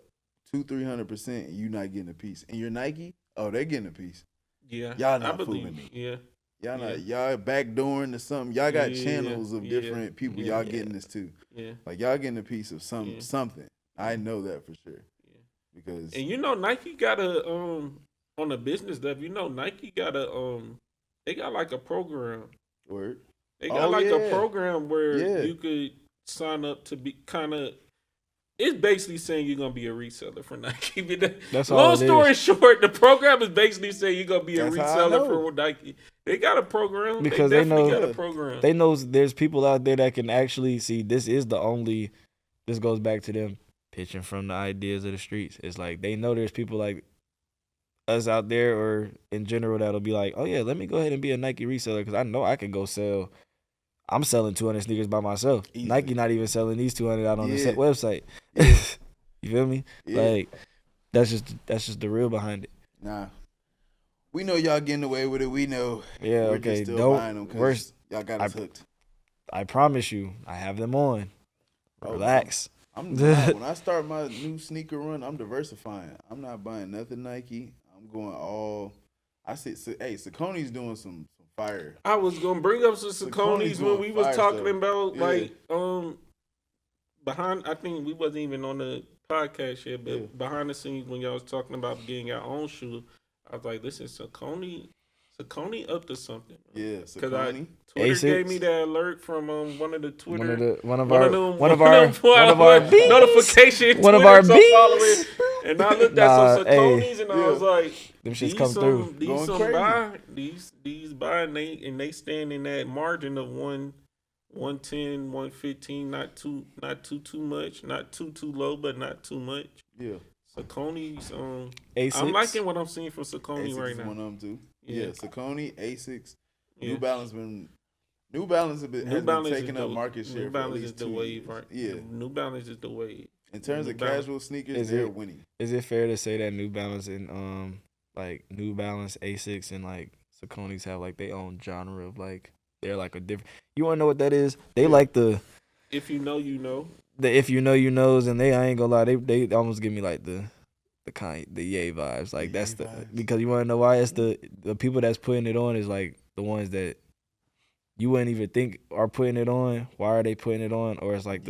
200-300%, and you not getting a piece. And your Nike, oh, they're getting a piece. Yeah, Y'all not fooling me. Yeah, Y'all not y'all backdooring to something. Y'all got channels of different people. Y'all getting this too. Yeah, like y'all getting a piece of something. I know that for sure. Yeah, because and Nike got a on the business stuff. Nike got a they got like a program. Word. They got a program where you could sign up to be kind of. It's basically saying you're gonna be a reseller for Nike. That's all. Long story short, the program is basically saying you're gonna be a reseller for Nike. They got a program because they definitely got a program. They know there's people out there that can actually see. This is the only. This goes back to them pitching from the ideas of the streets. It's like they know there's people like us out there or in general that'll be like, oh yeah, let me go ahead and be a Nike reseller because I know I can go sell. I'm selling 200 sneakers by myself. Easy. Nike not even selling these 200 out on the website. Yeah. You feel me? Yeah. Like that's just the real behind it. Nah, we know y'all getting away with it. We know. Yeah, we're just still buying them because y'all got us hooked. I promise you, I have them on. Relax. When I start my new sneaker run, I'm diversifying. I'm not buying nothing Nike. I'm going all. I see. Hey, Saucony's doing some fire. I was gonna bring up some Saucony's when we was talking about behind. I think we wasn't even on the podcast yet, but behind the scenes when y'all was talking about getting our own shoe, I was like, "Listen, Saucony up to something." Yeah, Saucony. Twitter gave me that alert from one of the Twitter one of our notification one of our bees. And I looked at some Saucony's and I was like, them shits come through. These buy and they stand in that margin of 110, 115, not too much, not too low, but not too much. Yeah. Saucony's A6. I'm liking what I'm seeing from Saucony A6 right now. One of them too. Yeah, Saucony, A6, New Balance has been taking up market share. New Balance is the wave, right? Yeah, New Balance is the wave. In terms of casual sneakers, they're winning. Is it fair to say that New Balance and like New Balance, A6, and like Saucony's have like their own genre of like they're like a different. You want to know what that is? They like the. If you know, you know. The if you know, you knows, and I ain't gonna lie, they almost give me like the yay vibes. Like that's because you want to know why? It's the people that's putting it on is like the ones that you wouldn't even think are putting it on. Why are they putting it on? Or it's like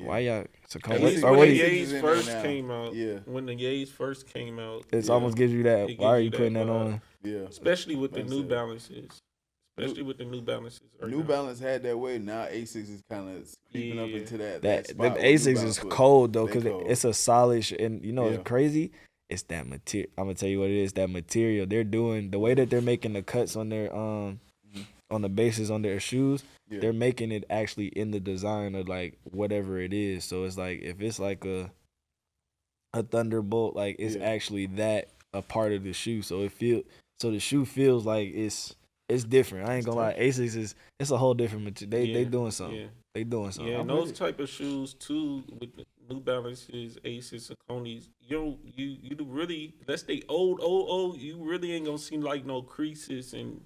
why y'all? At least when the Yays first came out. Yeah. When the Yays first came out, it almost gives you that. Why are you putting that on? Yeah. Especially with the New Balances. New Balance had that way. Now A6 is kind of creeping up into that spot. The A6 is cold though because it's a solid and it's crazy. It's that material. I'm gonna tell you what it is. That material they're doing, the way that they're making the cuts on their on the bases on their shoes. Yeah. They're making it actually in the design of like whatever it is. So it's like if it's like a Thunderbolt, like it's actually that a part of the shoe. So the shoe feels like it's different. I ain't gonna lie. A6 it's a whole different material. They doing something. Yeah. They doing something. Yeah, and those type of shoes too with the New Balances, Aces, Saucony's. You really, let's say old. You really ain't gonna see like no creases and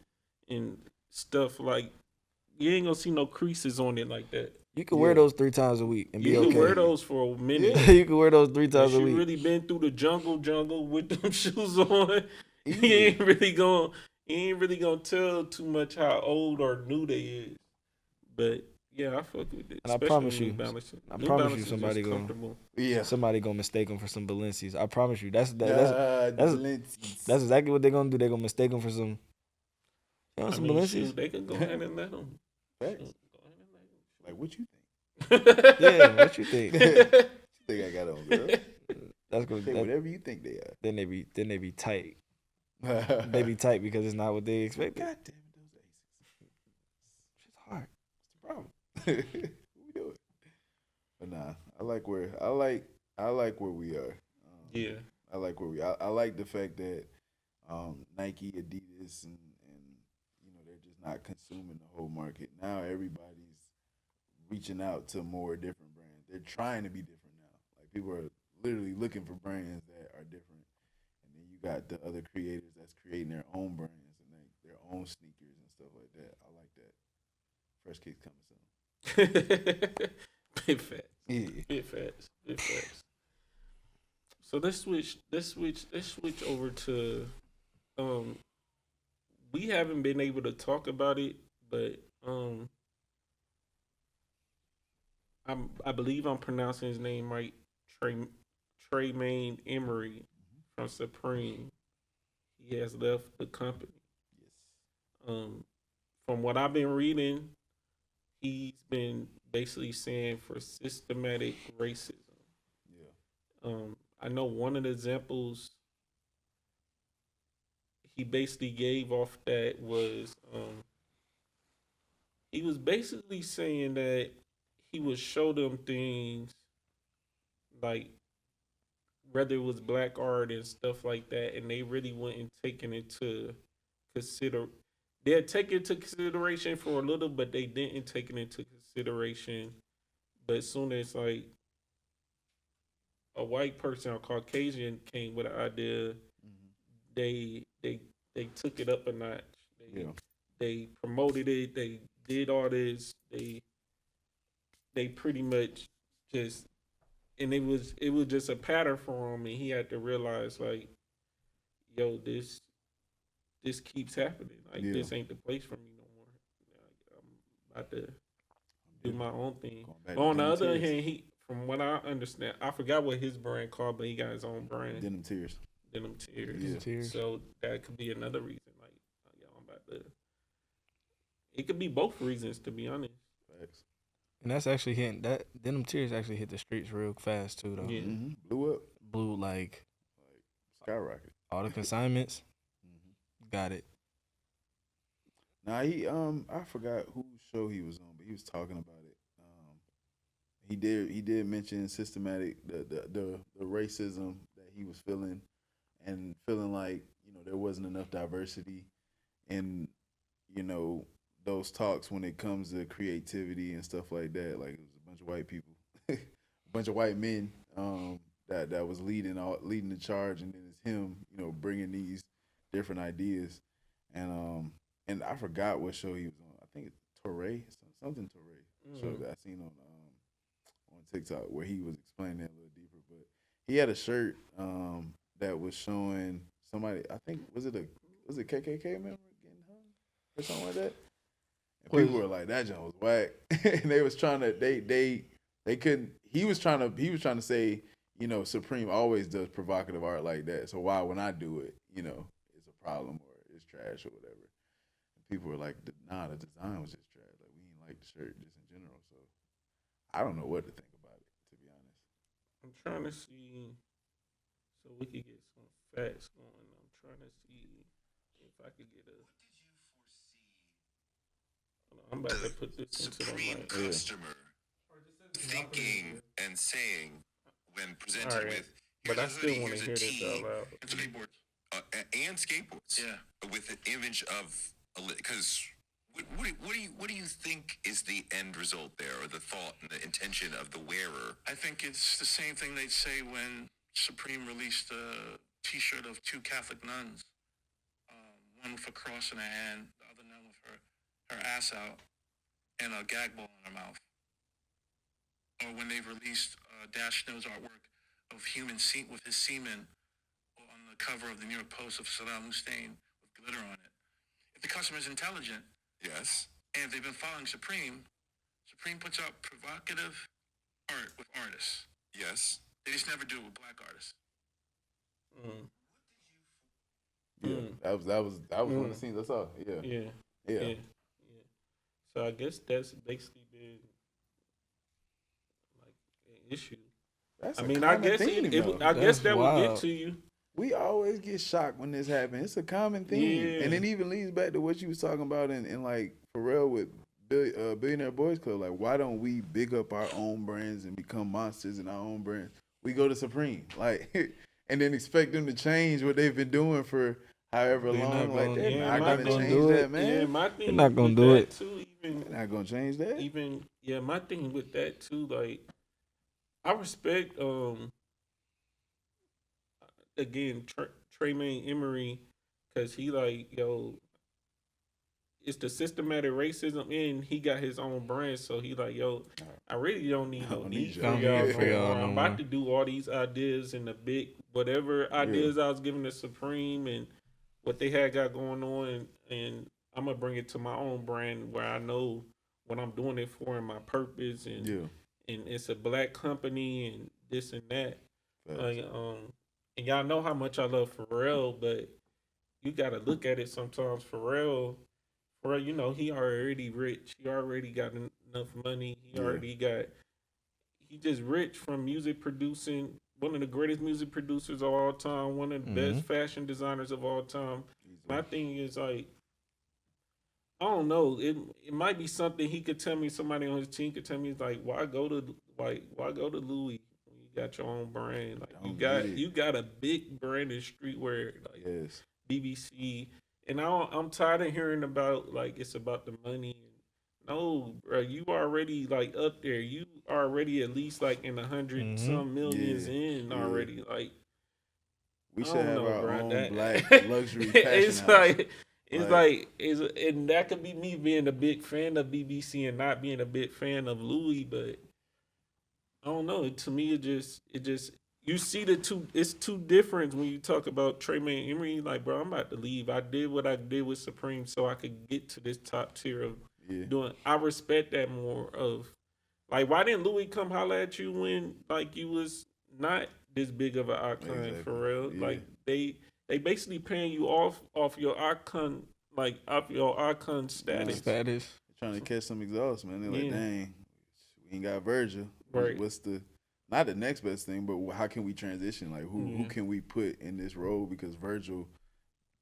stuff like. You ain't gonna see no creases on it like that. You can wear those 3 times a week and be okay. You can wear those for a minute. Yeah. You can wear those 3 times a week. You really been through the jungle with them shoes on. You ain't really gonna tell too much how old or new they is. But yeah, I fuck with it. And I promise you, somebody gonna mistake them for some Balenci's. I promise you, that's exactly what they're gonna do. They're gonna mistake them for some. Some Balenci's. They can go ahead and let them. Like what you think? Yeah, what you think? What you think I got on, girl? That's gonna say whatever you think they are. Then they be tight. They be tight because it's not what they expect. God damn it, those aces. It's hard. It's the problem. We do it. But nah, I like where we are. Yeah. I like where we are. I like the fact that Nike, Addias, and they're just not consuming the whole market. Now everybody's reaching out to more different brands. They're trying to be different now. Like people are literally looking for brands that are different. And then you got the other creators that's creating their own brands and their own sneakers and stuff like that. I like that. Fresh Kickz coming soon. Big facts. Yeah. Big facts. So let's switch over to um we haven't been able to talk about it, but I believe I'm pronouncing his name right. Trey Tremaine Emory from Supreme. He has left the company. Um, from what I've been reading, he's been basically saying for systematic racism. I know one of the examples he basically gave off that was he was basically saying that he would show them things like whether it was black art and stuff like that, and they really wouldn't take it into consider. They'd take it into consideration for a little, but they didn't take it into consideration. But as soon as like a white person or Caucasian came with an idea, they they they took it up a notch. They promoted it. They did all this. They pretty much just and it was just a pattern for him, and he had to realize like, yo, this keeps happening. Like this ain't the place for me no more. Like, I'm about to do my own thing. But on the other hand, from what I understand, I forgot what his brand called, but he got his own brand. Denim Tears. Denim Tears. So that could be another reason. Like, yo, I'm about to. It could be both reasons, to be honest. Facts. And that's actually hitting that Denim Tears actually hit the streets real fast too though. Yeah. Blew up. Blew like Skyrocket. all the consignments. Got it. Now I forgot whose show he was on, but he was talking about it. He did mention systematic the racism that he was feeling and feeling like, there wasn't enough diversity in, those talks when it comes to creativity and stuff like that. Like, it was a bunch of white people, a bunch of white men that was leading the charge, and then it's him, bringing these different ideas, and I forgot what show he was on. I think it's Torre, something Torre show that I seen on TikTok where he was explaining that a little deeper. But he had a shirt that was showing somebody. I think was it KKK member getting hung or something like that. And people were like, that joint was whack. And they was trying to they couldn't. He was trying to say, Supreme always does provocative art like that. So why when I do it, it's a problem or it's trash or whatever. And people were like, nah, the design was just trash. Like, we didn't like the shirt just in general. So I don't know what to think about it, to be honest. I'm trying to see so we could get some facts going. I'm trying to see if I could get a. I'm about to put this into the mic. Customer thinking and saying when presented with. But I still want to hear this out loud. And skateboards. Yeah. With an image of because what do you think is the end result there, or the thought and the intention of the wearer? I think it's the same thing they'd say when Supreme released a T-shirt of two Catholic nuns, one with a cross in her hand, the other nun with her ass out, and a gag ball in her mouth. Or when they've released Dash Snow's artwork of with his semen on the cover of the New York Post of Saddam Hussein with glitter on it. If the customer's intelligent, yes, and if they've been following Supreme puts out provocative art with artists. Yes. They just never do it with black artists. That was one of the scenes I saw. Yeah. So I guess that's basically been like an issue. I guess that would get to you. We always get shocked when this happens. It's a common theme, and it even leads back to what you was talking about in like Pharrell with Billionaire Boys Club. Like, why don't we big up our own brands and become monsters in our own brands? We go to Supreme, like, and then expect them to change what they've been doing for however long. Like, they're not gonna change that, man. Yeah, my thing they're not gonna do it. Too, they're not gonna change that. My thing with that too, like, I respect again Tremaine Emory, because he like, yo, it's the systematic racism, and he got his own brand. So he like, yo, I really don't need no need for y'all no more. I'm about to do all these ideas and the big whatever ideas I was giving to Supreme and what they had got going on, and I'm gonna bring it to my own brand where I know what I'm doing it for and my purpose, and and it's a black company and this and that. Like, and y'all know how much I love Pharrell, but you gotta look at it sometimes. Pharrell, you know, he already rich. He already got enough money. He just rich from music producing. One of the greatest music producers of all time. One of the best fashion designers of all time. My thing is like, I don't know. It might be something he could tell me. Somebody on his team could tell me like, why go to Louis when you got your own brand? Like you got a big brand in streetwear. Like BBC. And I'm tired of hearing about like it's about the money. No, bro, you already like up there. You already at least like in 100 some millions in already. Like we should have our own black luxury fashion it's house. And that could be me being a big fan of BBC and not being a big fan of Louis, but I don't know. To me, it just you see the two. It's two different when you talk about Tremaine Emory. Like, bro, I'm about to leave. I did what I did with Supreme so I could get to this top tier of doing. I respect that more. Of like, why didn't Louis come holler at you when like you was not this big of an icon for real? Yeah. Like they basically paying you off your icon, like off your icon status. They're trying to catch some exhaust, man. They're like, dang, we ain't got Virgil. Right. What's the not the next best thing, but how can we transition? Like who can we put in this role? Because Virgil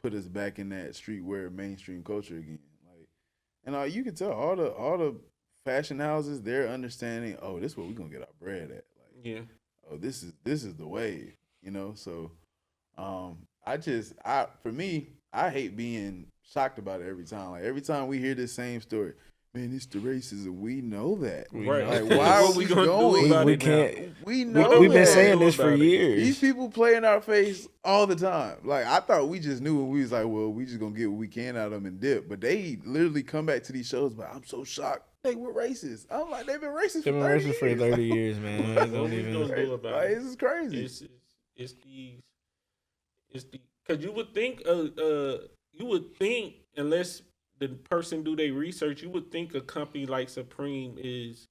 put us back in that streetwear mainstream culture again. Like, and you can tell all the fashion houses, they're understanding. Oh, this is what we're gonna get our bread at. Like, oh, this is the wave. You know, so for me, I hate being shocked about it every time. Like every time we hear this same story. Man, it's the racism. We know that. Right. Like, why are we going? We can't. We know We've been saying this for years. These people play in our face all the time. Like, I thought we just knew when we was like, well, we just going to get what we can out of them and dip. But they literally come back to these shows, but I'm so shocked. They were racist. I'm like, they've been racist for 30 years. for 30 years, man. Don't even do about it. This is crazy. It's because you would think unless the person do their research, you would think a company like Supreme is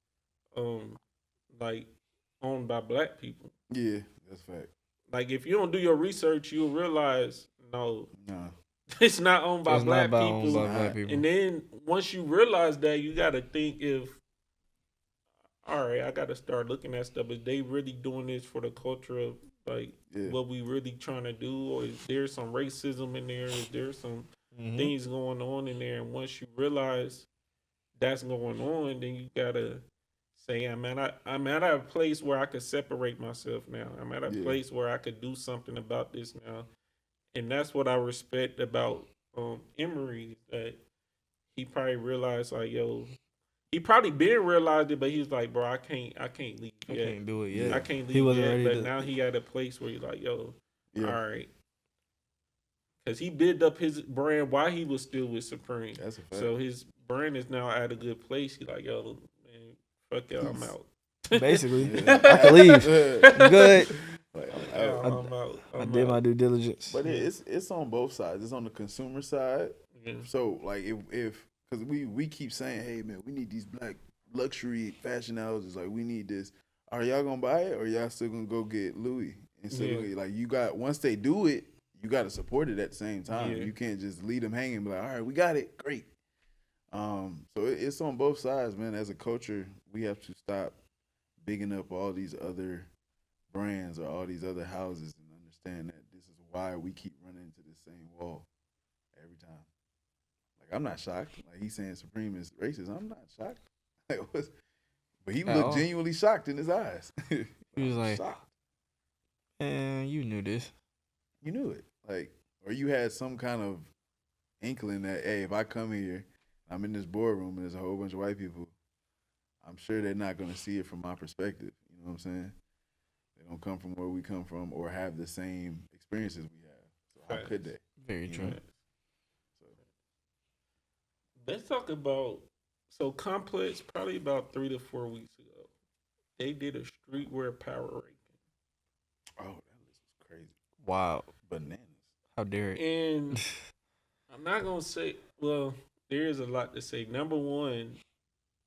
like owned by black people. Yeah, that's fact. Like if you don't do your research, you'll realize it's not owned by black people. And then once you realize that, you gotta think if all right, I gotta start looking at stuff. Is they really doing this for the culture of like what we really trying to do, or is there some racism in there? Is there some things going on in there? And once you realize that's going on, then you gotta say, I'm at a place where I could separate myself now. I'm at a place where I could do something about this now. And that's what I respect about Emory, that he probably realized like, yo, he probably been realized it, but he was like, bro, I can't leave yet. I can't do it yet. I can't leave yet. But now he at a place where he's like, yo, all right. Because he built up his brand while he was still with Supreme. That's a fact. So his brand is now at a good place. He's like, yo, man, fuck y'all, I'm out. Basically. I can leave. Good. I'm out. I did my due diligence. But it's on both sides. It's on the consumer side. So like if because we keep saying, hey man, we need these black luxury fashion houses. Like we need this. Are y'all gonna buy it, or y'all still gonna go get Louis? Like you got, once they do it, you got to support it at the same time. You can't just leave them hanging and be like, all right, we got it, great. So it's on both sides, man. As a culture, we have to stop bigging up all these other brands or all these other houses and understand that this is why we keep running into the same wall every time. Like, I'm not shocked. Like, he's saying Supreme is racist. I'm not shocked. But he looked genuinely shocked in his eyes. He was like, shocked. Man, you knew this. You knew it. Like, or you had some kind of inkling that, hey, if I come here, I'm in this boardroom and there's a whole bunch of white people, I'm sure they're not going to see it from my perspective. You know what I'm saying? They don't come from where we come from or have the same experiences we have. So how could they? Very true. Let's talk about Complex. Probably about 3 to 4 weeks ago, they did a Streetwear Power ranking. Oh, that list was crazy. Wow. Bananas. How dare it? And I'm not gonna say. Well, there is a lot to say. Number one,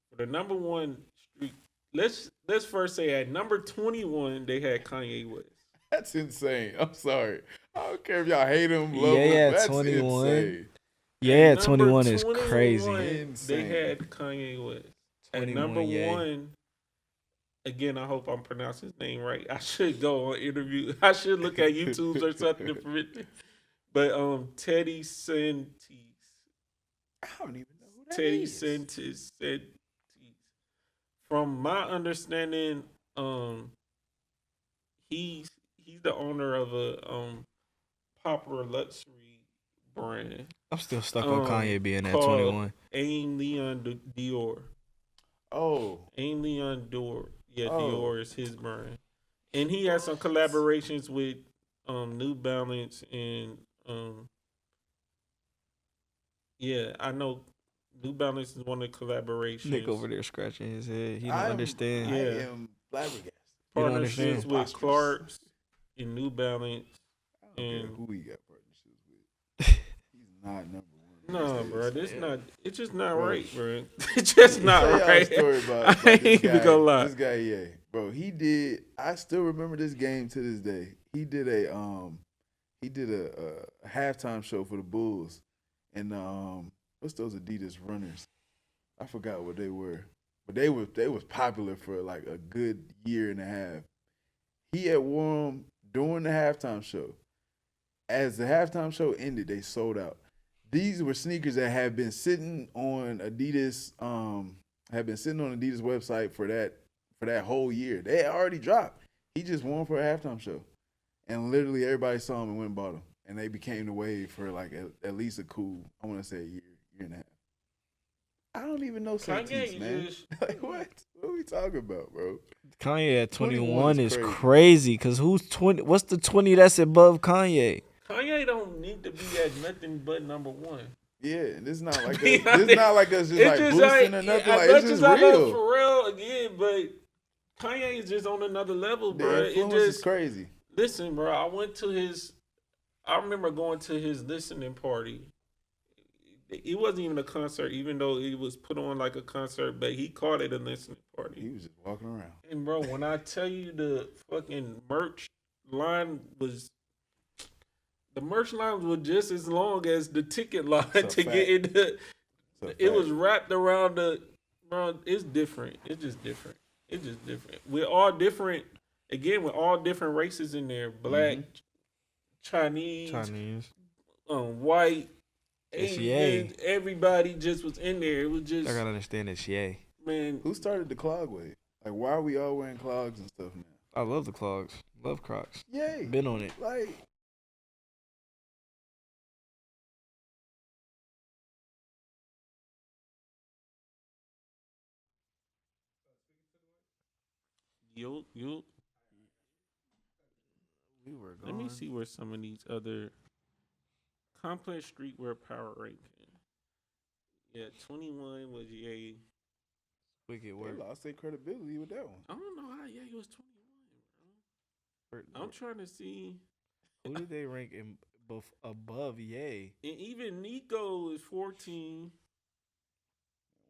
for the number one street. Let's first say at number 21 they had Kanye West. That's insane. I'm sorry. I don't care if y'all hate him, love him. Yeah, That's 21. insane. Yeah, Number 21 is 21, crazy. They had Kanye West. At 21, number yeah. one, again, I hope I'm pronouncing his name right. I should go on interview. I should look at YouTube or something to prevent it. But Teddy Sentis. I don't even know who that Teddy is. Sentis. From my understanding, he's the owner of a popular luxury brand. I'm still stuck on Kanye being at called 21. Aim Leon Dior. Oh, Aim Leon Dior. Yeah, Oh. Dior is his brand. And he has some collaborations with New Balance and yeah, I know New Balance is one of the collaborations. Nick over there scratching his head. He don't I understand. I Yeah. am flabbergasted. You don't Partnerships understand. with Preposterous. Clark's and New Balance. I don't care And- who he got partnerships with. He's not number one. No, these bro, days. this not. It's just not Bro. right, bro. It's just not Tell y'all a right. story about I this ain't even guy. gonna lie. This guy, yeah, bro. He did. I still remember this game to this day. He did a halftime show for the Bulls, and what's those Adidas runners? I forgot what they were, but they was popular for like a good year and a half. He had worn them during the halftime show. As the halftime show ended, they sold out. These were sneakers that had been sitting on Adidas, website for that whole year. They had already dropped. He just won for a halftime show, and literally everybody saw him and went and bought them, and they became the wave for like at least a cool, I want to say a year and a half. I don't even know Kanye Sentis, man. just- Like what? What are we talking about, bro? Kanye at 21 21 is is crazy. crazy. Cause who's 20? What's the 20 that's above Kanye? Kanye don't need to be at nothing but number one. Yeah, and this is not like be us, this not like us just like boosting or nothing. as Like much it's just as I love real. Pharrell again, but Kanye is just on another level, bro. The It influence is just crazy. listen, bro. I remember going to his listening party. It wasn't even a concert, even though it was put on like a concert, but he called it a listening He party. was just walking around. And bro, when I tell you the fucking merch line was just as long as the ticket line It's to a get fact. in the. It's a It was fact. wrapped around the. Bro, it's different. It's just different. It's just different. We're all different. Again, we're all different races in there. Black, Chinese, white, It's Asian. Everybody just was in there. It was just I gotta understand it's Ye. man. Who started the clog wave? Like, why are we all wearing clogs and stuff now? I love the clogs. Love Crocs. Yay! Been on it. Like, You. We were Let me see where some of these other complex streetwear power ranking. Yeah, 21 was Ye. Wicked they work. lost their credibility with that one. I don't know how Ye was 21, bro. I'm trying to see. Who did they rank in above Ye? And even Nico is 14.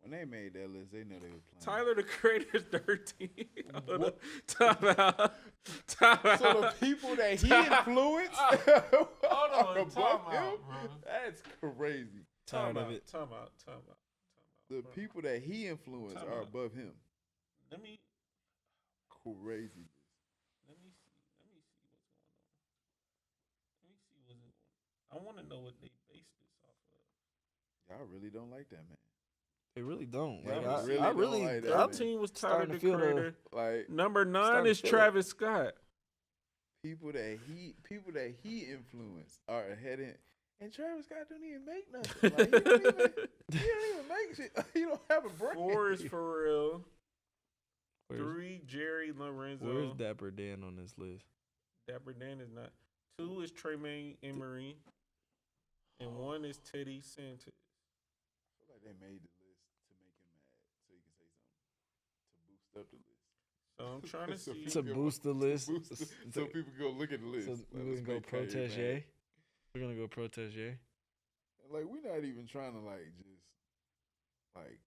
When they made that list, they know they were playing. Tyler the Creator is 13. Hold What? up. Time out. Time out. So the people that he influenced Hold are on. above Time him? out, bro. That's crazy. Time Tired of out. it. Time out. Time out. The people that he influenced Time are out. above him. Let me Crazy. Let me see. Let me see what's going on. Let me see what's going on. I want to know what they based this off of. Y'all really don't like that man. They really don't. Yeah, Like, I I really really, don't like that, Our man. team was Tyler Starting the to feel the- Creator. Like Number 9 Starting to is feel it. Travis Scott. people that he influenced are ahead in. And Travis Scott don't even make nothing. Like, he don't even make shit. He don't have a brand. 4 is Pharrell. Where's, 3, Jerry Lorenzo. where's Dapper Dan on this list? Dapper Dan is not. 2 is Tremaine Emory. And 1 is Teddy Santis. Like like they made the list to make him mad, so you can say something to boost up the list. So I'm trying to see. To boost the list. So people go look at the list. So Like, we're let's gonna go make Kyrie protest mad. Ye. We're gonna go protest Ye. Like we're not even trying to like just like.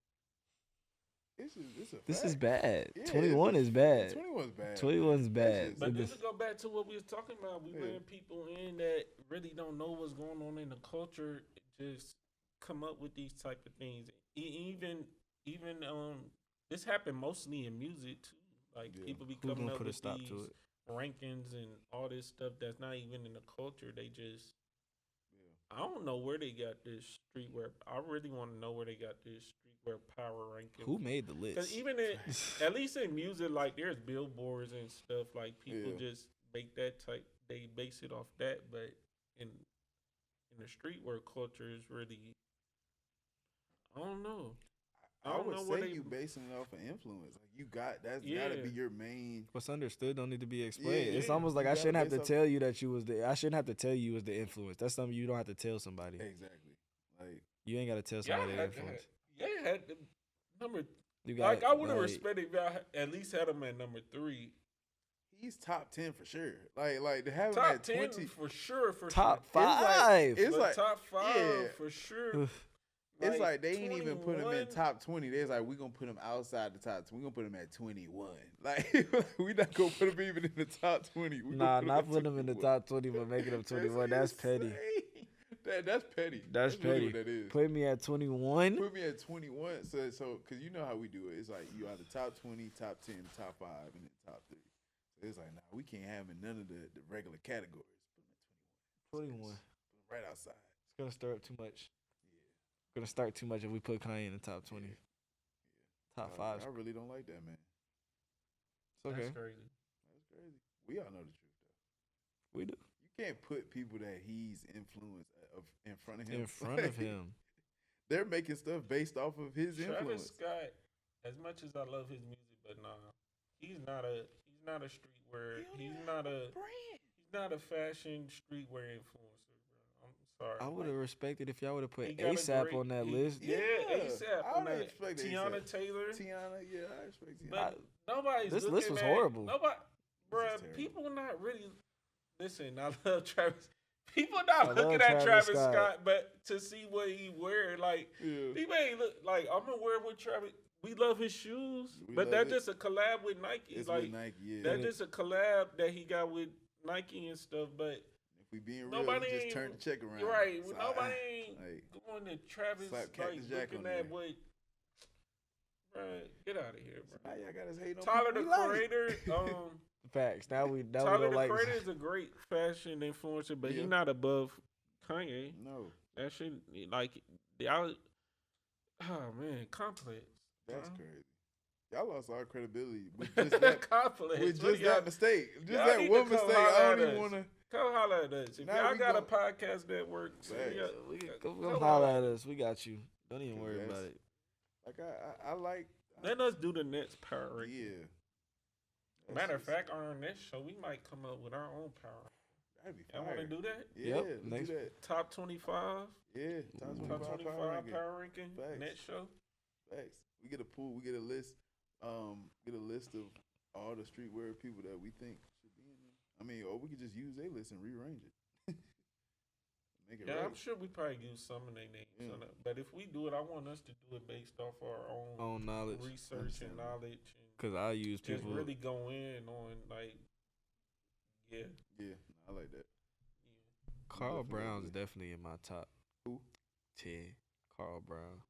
It's a This fact. is bad. Yeah, 21 is bad. 21's bad. 21's bad. But This- this go back to what we was talking about. We bring people in that really don't know what's going on in the culture, just come up with these type of things. Even this happened mostly in music too. Like people be coming up put a with stop these to it? rankings and all this stuff that's not even in the culture. They just I don't know where they got this streetwear. I really want to know where they got this Streetwear Power ranking. Who made the Because list? even in, at least in music, like there's billboards and stuff. Like people just make that type. They base it off that. But in the streetwear culture, is really I don't know. I would know where say they- you basing it off of influence. Like you got that's gotta be your main. What's understood don't need to be explained. Yeah, It's almost like you I gotta shouldn't have base to off- tell you that you was the. I shouldn't have to tell you was the influence. That's something you don't have to tell somebody. Exactly. Like You ain't got to tell somebody the influence. Had the number. You Like got I would have respected if y'all at least had him at number 3. he's top 10 for sure. Like to have him Top at 10 20 for sure. For top sure. 5. It's But like top 5 yeah. for sure. It's like they ain't even put him in 21. top 20. They're like, we're going to put him outside the top 20. We're going to put him at 21. Like, we're not going to put him even in the top 20. Nah, not putting him in the top 20, but making him 21. That's petty. insane. That's petty. That's really petty. what that is. Put me at 21. Put me at 21. So, because you know how we do it. It's like you are the top 20, top 10, top 5, and then top 3. So it's like, nah, we can't have him in none of the regular categories. Put him at 21. Put him right outside. It's gonna stir up too much. Yeah. Gonna start too much if we put Kanye in the top 20. Yeah. Top 5. I really don't like that, man. It's okay. That's crazy. That's crazy. We all know the truth, though. We do. You can't put people that he's influenced in front of him. In front of him. They're making stuff based off of his Travis influence. Scott, as much as I love his music, but nah, he's not a streetwear. He's not a fashion streetwear influencer, bro. I'm sorry. I would have respected if y'all would have put He got a ASAP great- on that he- list. Yeah, ASAP I on would that. expect Tiana A$AP. Taylor. Tiana, yeah, I respect Tiana. But nobody's This looking list was at- horrible. Nobody, bro. terrible. People not really. Listen, I love Travis. People not love looking at Travis Travis Scott. Scott, but to see what he wear, like people ain't look like I'm gonna wear with Travis. We love his shoes, We but love that's it. just a collab with Nike. It's like with Nike, yeah. that's just a collab that he got with Nike and stuff. But If we being real, nobody we just ain't turn the check around. You're right. So Nobody ain't like, going to Travis slap Cactus like Jack looking on at there. what. Bro, get out of here, bro. now y'all got us hating on Tyler people the we like. Creator. Facts. Now we Tyler don't the like. Creator is a great fashion influencer, but Yeah. he's not above Kanye. No, That shit, like, y'all. Oh man, complex. that's Huh? crazy. Y'all lost all credibility with just that, complex. with What just y'all- that mistake. Just y'all that need one to come mistake. holler I at don't even us. want to. Come holler at us. If Now y'all we got a go- podcast network, Facts. We can come come holler on. at us. We got you. Don't even worry Yes. about it. Like I like. let us do the next power ranking. Yeah. That's Matter of just- fact, on our next show, we might come up with our own power. that'd be Y'all want to fire. do that? Yeah, Yep, let's next- do that. Top 25? Yeah, top 25, Top 25 power ranking. power ranking? Facts. Next show? Facts. We get a pool. We get a list. Get a list of all the streetwear people that we think should be in there. I mean, or we could just use a list and rearrange it. Make it Yeah, right. I'm sure we probably use some of their names Yeah. on it. But if we do it, I want us to do it based off our own On knowledge. research and knowledge. And Because I use just people. really go in on, like, yeah. Yeah, I like that. Carl Definitely Brown's agree. definitely in my top Who? 10. Carl Brown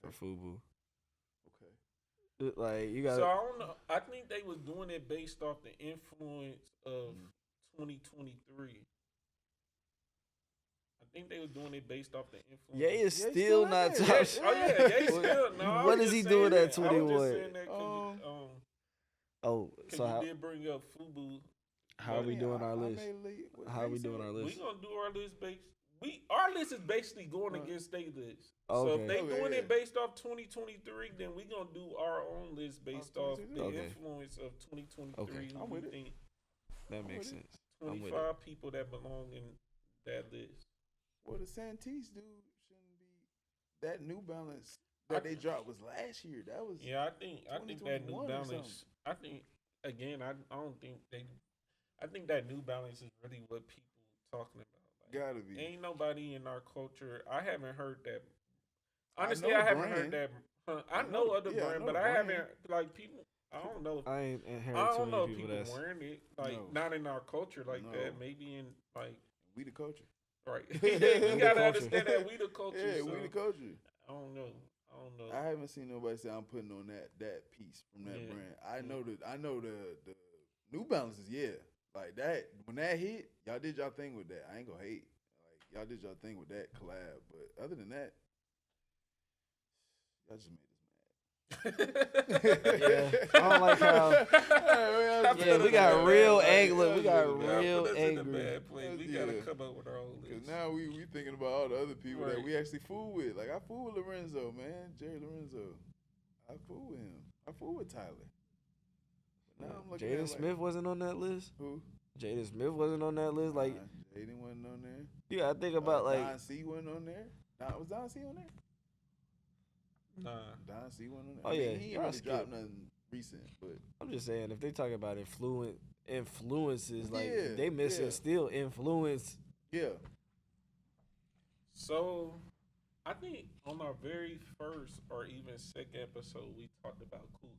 Carl Brown. for FUBU. Okay. Like, you So got I don't know. I think they was doing it based off the influence of 2023. I think they was doing it based off the influence. Ye is Yeah, he's still still in not there. top. Yeah. Oh yeah, they still. No, I What was is he just doing saying at that. I was just 21? saying that 'cause Oh, you so how, did bring up FUBU. how are we Yeah, doing I our list? made a lead. What How are they we doing said? our We list? gonna do our list based. Our list is basically going against their list. So Okay. if they Okay, doing yeah. it based off 2023, then we gonna do our own list based off the 2023. Okay. influence of 2023. Okay. Who I'm we with it. think That makes with it. sense. I'm with it. 25 people that belong in that list. Well, the Santese dude shouldn't be that New Balance that they dropped was last year. That was I think that New 2021 or Balance. I think again, I don't think they. I think that New Balance is really what people talking about. Like, gotta be. Ain't nobody in our culture. I haven't heard that. Honestly, I haven't heard that. I know other brand, but I haven't like people. I don't know. I ain't heard I too don't know many if people people wearing it. Like not in our culture like that. Maybe in like we the culture. Right. You gotta understand that we the culture. Yeah, so we the culture. I don't know. I haven't seen nobody say I'm putting on that piece from that brand. I know the New Balances, yeah. Like that when that hit, y'all did y'all thing with that. I ain't gonna hate. Like y'all did y'all thing with that collab. But other than that, y'all just made us Yeah, I don't like how. Yeah, we got real angler. We got real angry. We gotta come up with our own list. Now we thinking about all the other people that we actually fool with. Like I fool with Lorenzo, man, Jerry Lorenzo. I fool with him. I fool with Tyler. But now I'm looking Jaden at Smith wasn't on that list. Who? Jaden Smith wasn't on that list. Like Jaden wasn't on there. You gotta think about like Don C wasn't on there. Was Don C on there? Nah. Don C wasn't on there. Oh yeah, he ain't really dropped nothing recent, but I'm just saying if they talk about influences, like Yeah, they missing still influence. Yeah. So I think on our very first or even second episode we talked about Kool.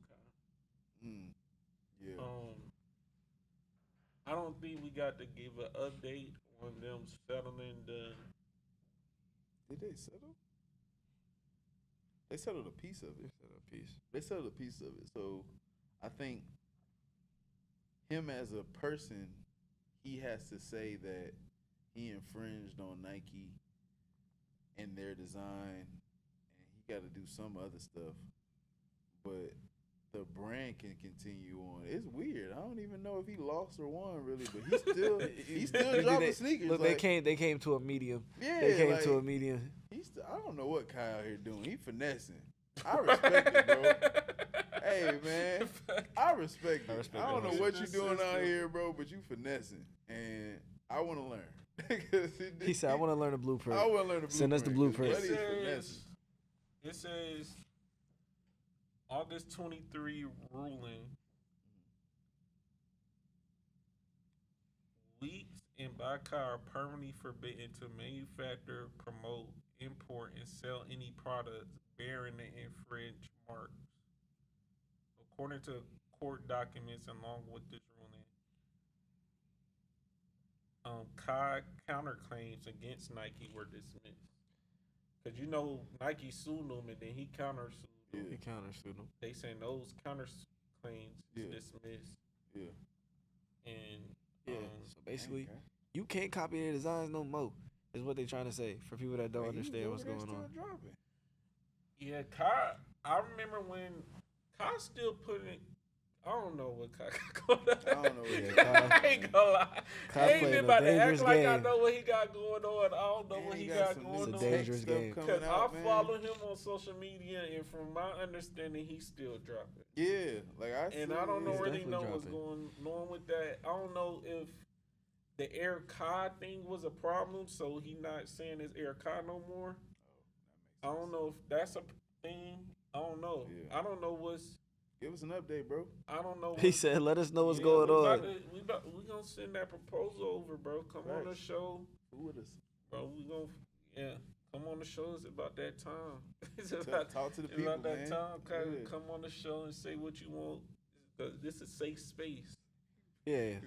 Yeah. I don't think we got to give an update on them settling the. Did they settle? They settled a piece of it. They settled a piece of it. So I think him as a person, he has to say that he infringed on Nike and their design, and he got to do some other stuff. But the brand can continue on. It's weird. I don't even know if he lost or won really, but he's still dropping sneakers. Look, like, they came to a medium. Yeah, they came to a medium. I don't know what Kyle out here doing. He finessing. I respect it, bro. Hey man, I respect it. I don't know what you doing out here, bro, but you finessing, and I want to learn. He said, "I want to learn the blueprint." I want to learn the blueprint. Send us the blueprint. It says August 23 ruling. Wheats and Baca are permanently forbidden to manufacture, promote, import, and sell any products bearing the infringed marks. According to court documents along with this ruling, Kai counterclaims against Nike were dismissed. Because Nike sued them and then he countersued them. He countersued them. They saying those counterclaims dismissed. Yeah. And so basically, you can't copy their designs no more. Is what they're trying to say for people that don't understand what's going on. Yeah, Kai. I remember when Kai still putting. I don't know what Kai got going on. I don't know what I ain't gonna lie. I ain't been about to act like I know what he got going on. I don't know what he got going on. It's a dangerous game. Because I follow him on social media, and from my understanding, he's still dropping. Yeah, like I don't really know what's going on with that. I don't know if the Air Kai thing was a problem, so he not saying it's Air Kai no more. I don't know if that's a thing. I don't know. Yeah. I don't know what's. Give us an update, bro. I don't know. He said, "Let us know what's going on." We gonna send that proposal over, bro. Come on the show. Who with us, bro? We gonna come on the show. It's about that time. It's about talk to the people, about that man. time. Come on the show and say what you want. Cause this is a safe space. Yeah,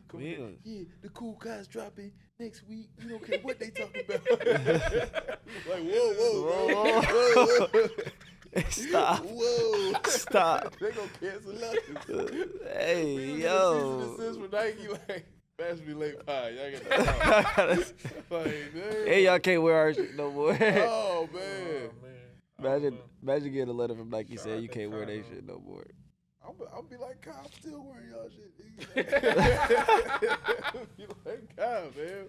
the Kool guys dropping next week. You don't care what they talking about. Like whoa. Stop. Whoa. Stop. They gonna cancel us. Hey, yo. This is for Nike, like, Fashionably late pie. Y'all get that. Hey, y'all can't wear our shit no more. Oh, man. Imagine getting a letter from Nike saying you can't wear their shit no more. I'll be like, Kyle, I'm still wearing y'all shit. Be like, Kyle, man.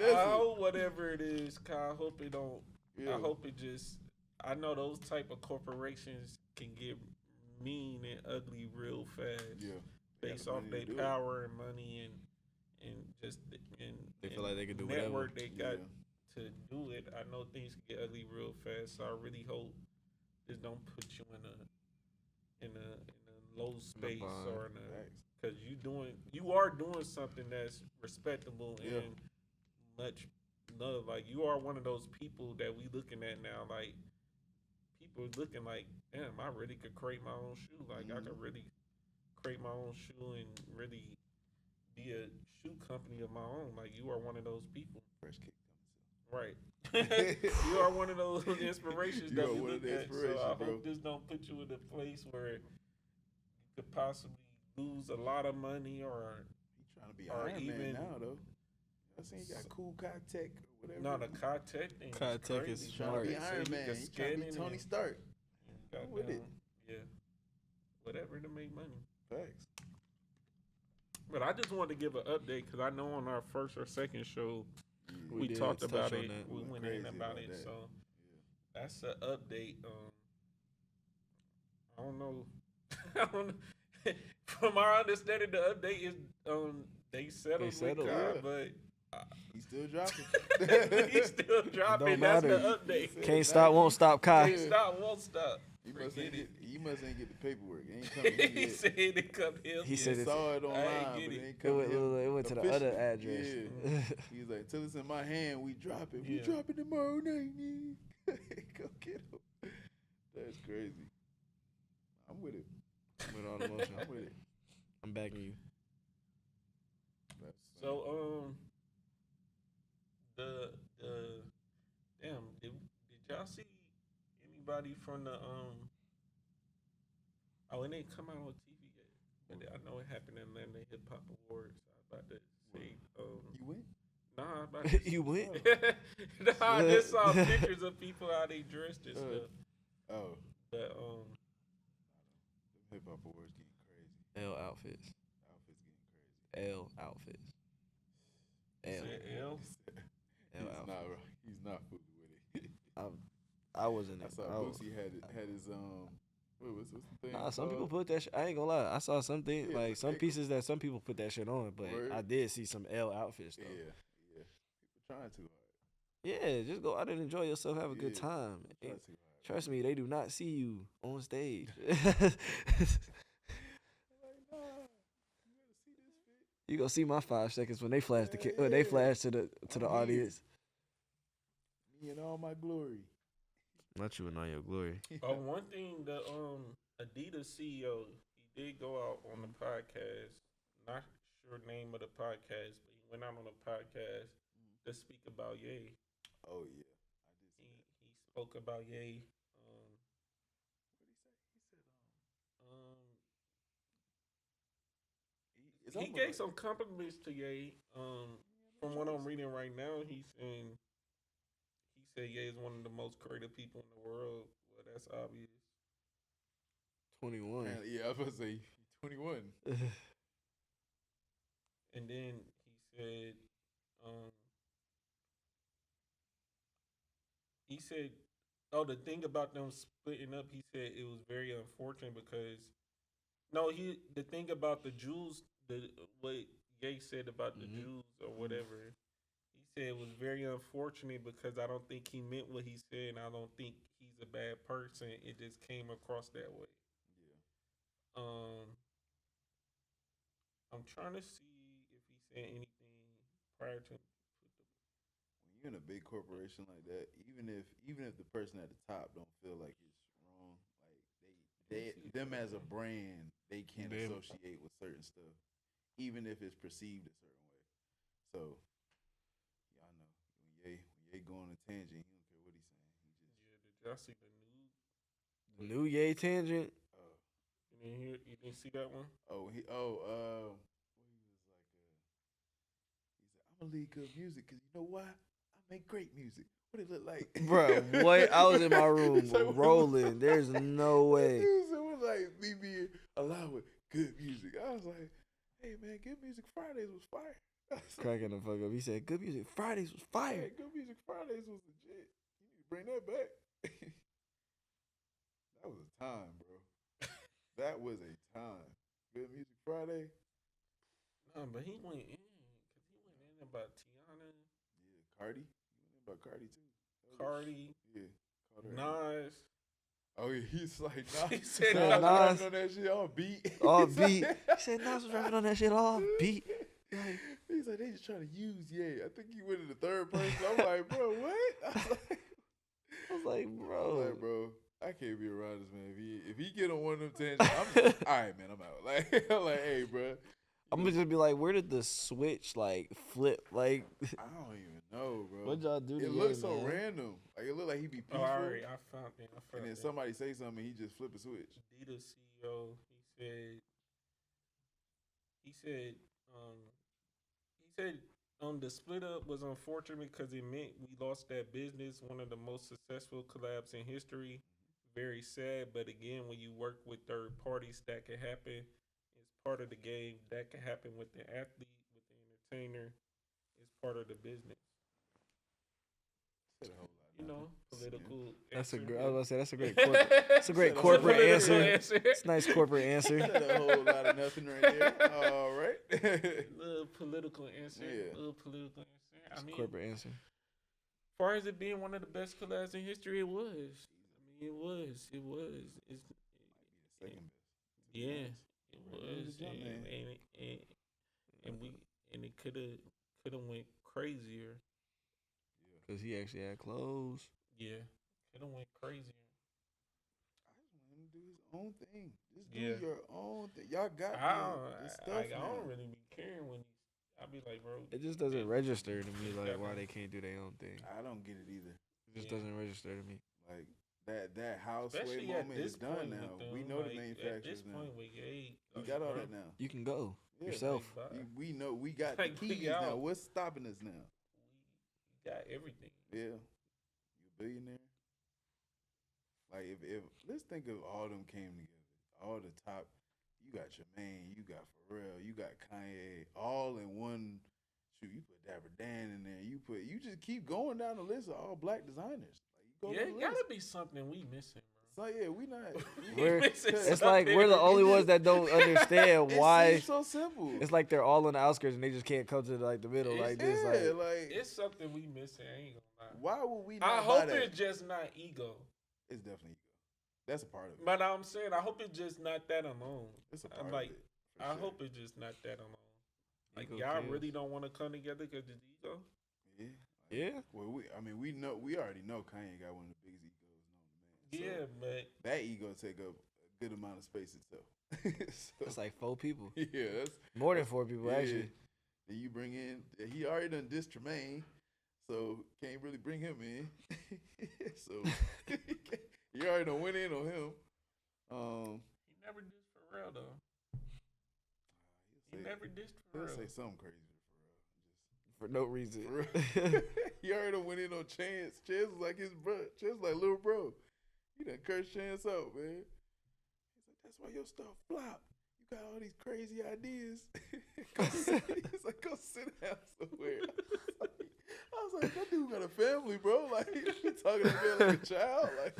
I hope whatever it is, Kyle, I hope it don't. Yeah. I hope it just. I know those type of corporations can get mean and ugly real fast. Yeah. Based off their power and money and just they feel like they can do network whatever. they got to do it. I know things can get ugly real fast, so I really hope this don't put you in a low space or in a, because you are doing something that's respectable and much love. Like, you are one of those people that we looking at now. Like, people are looking like, damn, I really could create my own shoe. Like, I could really create my own shoe and really be a shoe company of my own. Like, you are one of those people. Fresh kick. Right. You are one of those inspirations that we look at. So I hope this don't put you in a place where you could possibly lose a lot of money or he trying to be Iron Man now though. I seen he got Kool or whatever. No, the Tech thing. Tech is trying to be Iron Man. He trying to be Tony Stark. I'm with it. Yeah. Whatever to make money. Thanks. But I just wanted to give an update because I know on our first or second show we talked about it. We went in about it. So that's an update. I don't know. From our understanding, the update is they settled with God, but he's still dropping. He's still dropping. That's the update. Can't stop, won't stop, Kai. Can't stop, won't stop. He must ain't get the paperwork. It ain't coming in He said it didn't come here. He said saw it online, but it ain't coming it went to the other address. Yeah. He's like, till it's in my hand, we drop it. We drop it tomorrow night. Go get him. That's crazy. I'm with it. I'm with all the motion. I'm with it. I'm backing you. So the damn, did y'all see anybody from the oh, it ain't come out on TV yet, but I know it happened in Atlanta Hip Hop Awards. I was about to say you went? Nah, I was about to say, you went? Nah, I just saw pictures of people how they dressed and stuff. Oh. But Hip Hop Awards getting crazy. L outfits. Outfits getting crazy. L outfits. L. L outfits. He's not fooling with it. I wasn't. I saw Boosie had his what's the thing? Nah, some people put that shit. I ain't gonna lie. I saw something like some pieces that some people put that shit on, but I did see some L outfits though. Yeah. People trying too hard. Yeah, just go out and enjoy yourself, have a good time. Trust me, they do not see you on stage. You gonna see my 5 seconds when they flash when they flash to the audience. Me in all my glory. Not you in all your glory. One thing, the Addias CEO, he did go out on the podcast. Not sure name of the podcast, but he went out on the podcast to speak about Ye. Oh yeah, I did see that. He spoke about Ye. What did he say? He said he gave some compliments to Ye. From what I'm reading right now, he said Ye is one of the most creative people in the world. Well, that's obvious. 21. Yeah, I was about to say 21. And then he said, the thing about them splitting up, he said it was very unfortunate because, the thing about the Jews, what Ye said about the Jews or whatever, he said it was very unfortunate because I don't think he meant what he said, and I don't think he's a bad person. It just came across that way. Yeah. I'm trying to see if he said anything prior to. When you're in a big corporation like that, even if the person at the top don't feel like it's wrong, like them as a brand, they can't associate with certain stuff, even if it's perceived a certain way. So, y'all know when Ye go on a tangent, he don't care what he's saying. Did y'all see the new Ye tangent? You didn't see that one? He was like, he said, I'm gonna lead good music because you know why? I make great music. What it look like? Bro, what? I was in my room rolling. There's no way. It was like me being allowed with good music. I was like, hey man, Good Music Fridays was fire. Cracking the fuck up. He said, Good Music Fridays was fire. Hey, Good Music Fridays was legit. You need to bring that back. That was a time, bro. That was a time. Good Music Friday. No, but he went in because he went in about Tiana. Yeah, Cardi. About Cardi too. Cardi, Yeah. Nas. Oh yeah, he's like Nas. He said Nas. Nas on that shit all beat. All beat. He said Nas was rapping on that shit all beat. Like, he's like, they just trying to use I think he went in the third person. I'm like, bro, what? I was like, bro. I can't be around this man. If he get on one of them tangents, I'm just, all right, man, I'm out. Like, I'm like, hey, bro. I'm gonna just be like, where did the switch like flip? Like, I don't even know, bro. What y'all do? It looks so random. Like it looked like he be peaceful. All right, I found it. And then somebody say something, he just flip a switch. Adidas CEO, he said, the split up was unfortunate because it meant we lost that business, one of the most successful collabs in history. Very sad, but again, when you work with third parties, that can happen. It's part of the game. That can happen with the athlete, with the entertainer. It's part of the business. You know, political. That's answer. I was gonna say that's a great. That's a great corporate answer. It's a nice corporate answer. Said a whole lot of nothing right there. All right. Little political answer. Yeah. Little political answer. I mean, Corporate answer. as far as it being one of the best collabs in history, it was. I mean, it was. It's Second best. yeah, it Right. was. And it could have went crazier. Cause he actually had clothes. Yeah, could have went crazier. I just want him to do his own thing. Just do Yeah. your own thing. Y'all got this stuff I now. don't really be caring when I be like, bro. It just doesn't register to me like why they can't do their own thing. I don't get it either. It just doesn't register to me. Like that house way Especially at moment this is done point now. with them, We know like, the manufacturers at this now. point with Ye, We got all that now. You can go Yeah, yourself. like, We know we got Like, the we keys out. now. What's stopping us now? we got everything. Yeah. You a billionaire? Like if let's think of all them came together. All the top, you got Tremaine, you got Pharrell, you got Kanye, all in one shoot. You put Dapper Dan in there. You just keep going down the list of all black designers. Like you go Yeah, down it the gotta list. be something we missing, bro. So yeah, we not. It's like we're the only ones that don't understand why. It seems so simple. It's like they're all on the outskirts and they just can't come to like the middle like this. Yeah, Like, like It's something we missing. I ain't gonna lie. why would we not I buy hope that? it's just not ego. It's definitely ego. That's a part of it. But I'm saying I hope it's just not that alone. It's a I'm part like, of it. for I sure. hope it's just not that alone. Like Ego y'all kills. really don't want to come together because it's ego. Yeah. Like, yeah. Well, we already know Kanye got one of the biggest egos known to man. Yeah, but That ego take up a good amount of space itself. So, It's like 4 people. yeah, that's More than 4 people, yeah. actually. Then you bring in, he already done dissed Tremaine, so can't really bring him in. So you already done went in on him. he never did for real though. He He'll say, never did for he'll real. say something crazy For no reason. for real. He already done went in on Chance. Chance was like his bro. Chance was like little bro. He done cursed Chance out, man. He's like, that's why your stuff flop. You got all these crazy ideas. He's like, go sit down somewhere. I was like, that dude got a family, bro. Like, you talking to me like a child. Like,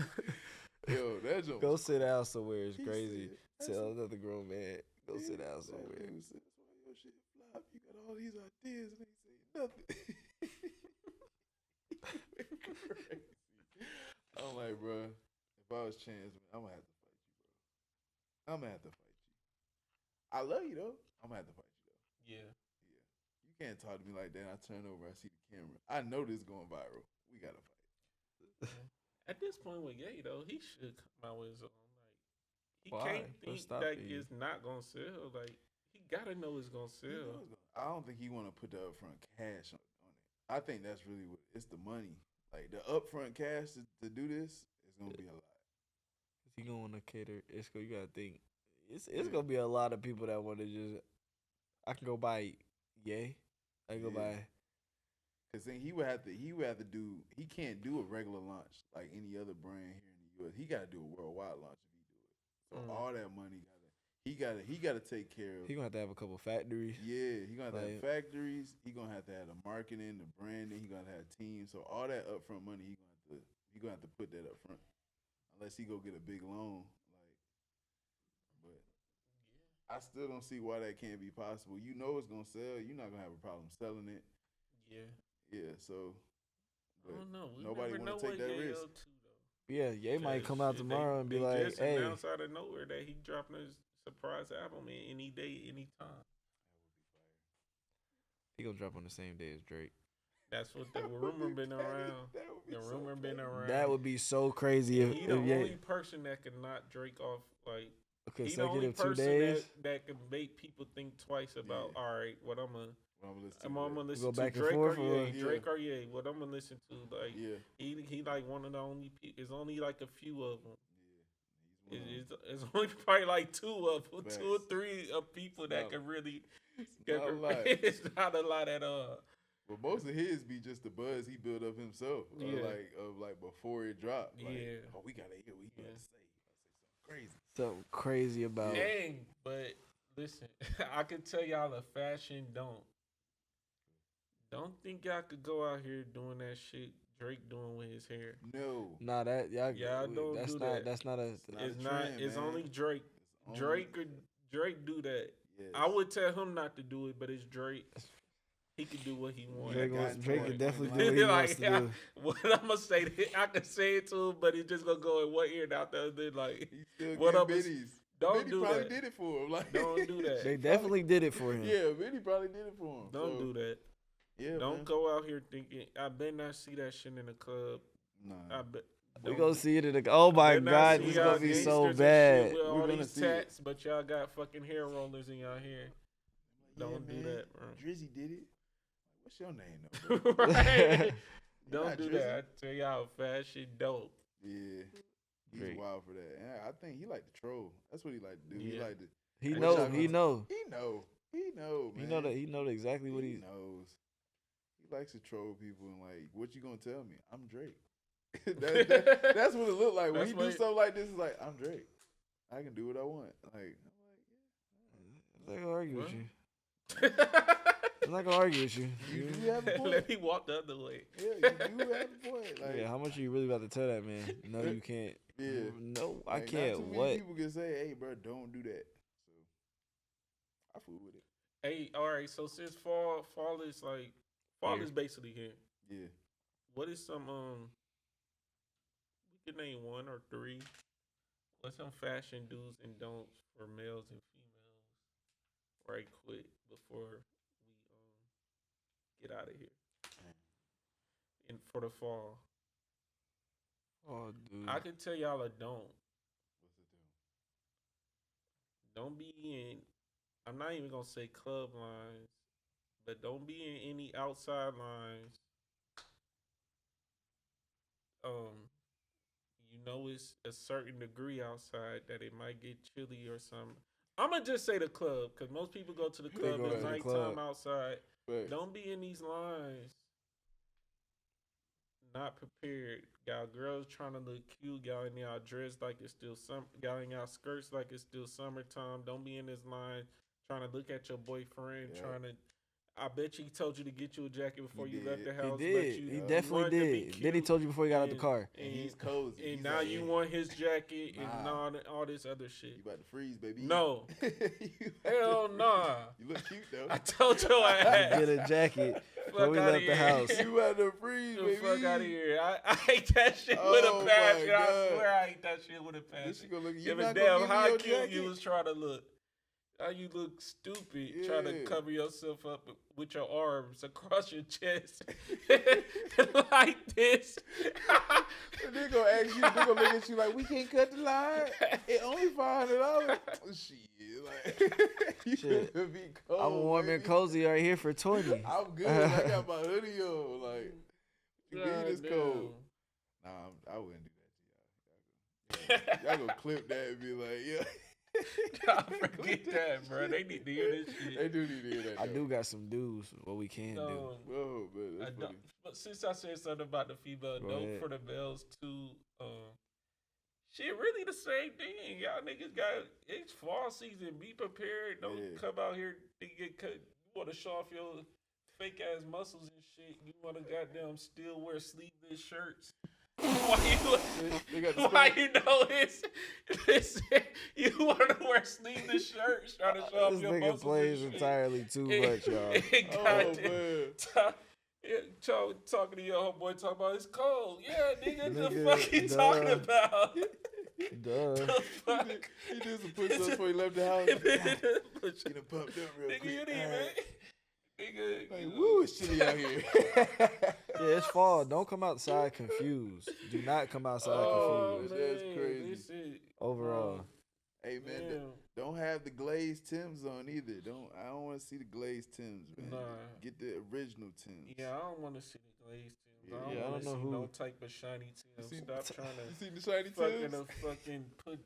yo, that joke. Go sit down somewhere. It's He crazy. said, Tell another grown man. Go Yeah, sit down that somewhere. dude said, that's why your shit flop. You got all these ideas and they say nothing. Crazy. I'm like, bro, if I was Chance, man, I'm gonna have to fight you, bro. I'm gonna have to fight you. I love you though. I'm gonna have to fight you though. Yeah. Yeah. You can't talk to me like that. I turn over, I see the camera. I know this going viral. We gotta fight. At this point with Ye though, he should come out with his own. Like he Why? can't What's think stopping that you? it's not gonna sell. Like he gotta know it's gonna You know sell. it's I don't think he want to put the upfront cash on it. I think that's really what it's the money. Like the upfront cash to do this is gonna be a lot. He gonna want to cater. You gotta think. It's gonna be a lot of people that want to just. I can go buy Ye. I can go Yeah. buy. Cause then he would have to do. He can't do a regular launch like any other brand here in the U.S. He got to do a worldwide launch if he do it. So all that money he got to take care of. He gonna have to have a couple factories. Yeah, he gonna have to Like- have factories. He gonna have to have the marketing, the branding. He gonna have teams. So all that upfront money, he gonna have to put that up front. Unless he go get a big loan, like. But I still don't see why that can't be possible. You know it's gonna sell. You're not gonna have a problem selling it. Yeah. Yeah. So I don't know. We Nobody never wanna know take what that Yayo risk. to, though. Yeah, Ye might come out Shit, tomorrow and be they like, just "Hey, announced out of nowhere that he dropping his surprise album in any day, any time." he gonna drop on the same day as Drake." That's what the rumor been around. That would be The so rumor been crazy. around. That would be so crazy He the if Ye. only person that can knock Drake off. Like he the only Consecutive 2 person days. that can make people think twice about. Yeah. All right, what I'm gonna. Well, I'm I'm gonna listen Go to back and Drake forth, or or- Ye. Drake or Ye. What I'm gonna listen to, like Yeah. he like one of the only people. There's only like a few of them. Yeah. He's one of them. It's only probably like 2 of them, Facts. 2 or 3 of people that not- can really. not a lot. It's not a lot at all. Well, most of his be just the buzz he built up himself. Yeah. Like before it dropped. Like, Yeah. oh, we gotta hear what he about to say. He about to say something crazy. Something crazy about. Dang, but listen, I can tell y'all a fashion don't think y'all could go out here doing that shit Drake doing with his hair. No. Nah, that y'all. Don't that's do not. that. That's not a. Not It's a not. trend, It's man. only Drake. It's Drake do that. Yes. I would tell him not to do it, but it's Drake. He can do what he wants. Drake, got Drake point. can definitely do what he wants to do. What I'm gonna say, I can say it to him, but it's just gonna go in one ear and out the other. Like, He still what get up is- biddies. don't Biddy do probably that. did it for him. Like, Don't do that. They definitely did it for him. Yeah, Biddy probably did it for him. Don't So, do that. Yeah, Don't man. go out here thinking. I bet not see that shit in the club. Nah. I bet. We don't- gonna see it in the. Oh my better not God, see this is y'all gonna be so gangsters and bad. shit With We're all gonna these see it. tats, but y'all got fucking hair rollers in y'all hair. Don't do man. that, bro. Drizzy did it. What's your name, though? Bro? Right? You're Don't not do Drizzy. that. I tell y'all, fashion dope. Yeah. He's Drake. wild for that. And I think he like to troll. That's what he like to do. He Yeah. like to. He What know. y'all He gonna- know. He know. He know, man. He know that. He know exactly what He he. knows. He likes to troll people and like, what you gonna tell me? I'm Drake. That's what it look like when That's he do what- something like this. It's like, I'm Drake. I can do what I want. Like, I'm not gonna argue with What? you. I'm not gonna argue with you. you do have a point. Let me walk the other way. Yeah, you do have a point. Like, Yeah, how much are you really about to tell that man? No, you can't. Yeah. No, I like, not can't. too many What? people can say, hey, bro, don't do that. So, I fool with it. Hey, all right. So since fall is like fall Here. is basically here. Yeah. What is some we can name 1 or 3. What's some fashion do's and don'ts for males and females right quick before we get out of here? And for the fall. Oh, dude. I can tell y'all a don't. What's it do? Don't be in I'm not even gonna say club lines, but don't be in any outside lines. You know it's a certain degree outside that it might get chilly or something. I'm gonna just say the club because most people go to the club. go It's to the nighttime club. outside. Facts. Don't be in these lines. Not prepared. Y'all girls trying to look cute. Y'all in y'all dress like it's still y'all in y'all skirts like it's still summertime. Don't be in this line trying to look at your boyfriend. Yeah. Trying to. I bet you he told you to get you a jacket before He you left did. the He house. But did. you, He you definitely wanted to be did. Then he cute, told you before he got out the and- car. And he's cozy. And He's now like, you yeah, want his jacket Nah. and all this other You shit. about to freeze, baby. No. You Hell nah. You look cute, though. I told your ass. Get a jacket before we outta left the here. house. You about to freeze, The baby. fuck out of here. I hate that shit Oh with a my passion. I God. swear I hate that shit with a This passion. shit gonna look. You Give a not damn gonna give me how your cute jacket? you was trying to look. How you look stupid trying to Yeah. cover yourself up with your arms across your chest like this. And they gonna ask you. They gonna look at you like, we can't cut the line. It only $500. Shit, like you Shit. gonna be cold. I'm warm and baby. cozy right here for 20. I'm good. I got my hoodie on. Like, you mean it's God cold? Nah, I wouldn't do that to y'all. Y'all gonna clip that and be like, yeah. Nah, forget that, bro. They need to hear this shit. They do need to hear that. I though. do got some dues. What we can do. Whoa, man, I that's don't, funny. but since I said something about the female, Go note ahead. for the males too. Shit, really the same thing. Y'all niggas got it's fall season. Be prepared. Don't Yeah. come out here to get cut. You want to show off your fake ass muscles and shit. You want to goddamn still wear sleeveless shirts. Why They got the you? Why spell- you know this? You want to wear sleeveless shirts trying to show off This your nigga muscles plays and shit. entirely too much, y'all. Goddamn. man. Talking to your homeboy, talking about it's cold. Yeah, nigga, the Nigga, fuck you duh. talking about? Duh. The fuck? He did some push-ups before he left the house. Get him pumped up real Nigga, quick. you didn't even. Nigga, Like, woo, it's chilly out here. Yeah, it's fall. Don't come outside confused. Do not come outside confused. That's crazy. This is, Overall. Hey man, Damn. don't have the glazed Timbs on either. I don't want to see the glazed Timbs, man. Nah. Get the original Timbs. Yeah, I don't want to see the glazed Timbs. I Yeah, I don't want don't to know see who- no type of shiny Timbs. seen- Stop trying You to seen the shiny Timbs? fucking put.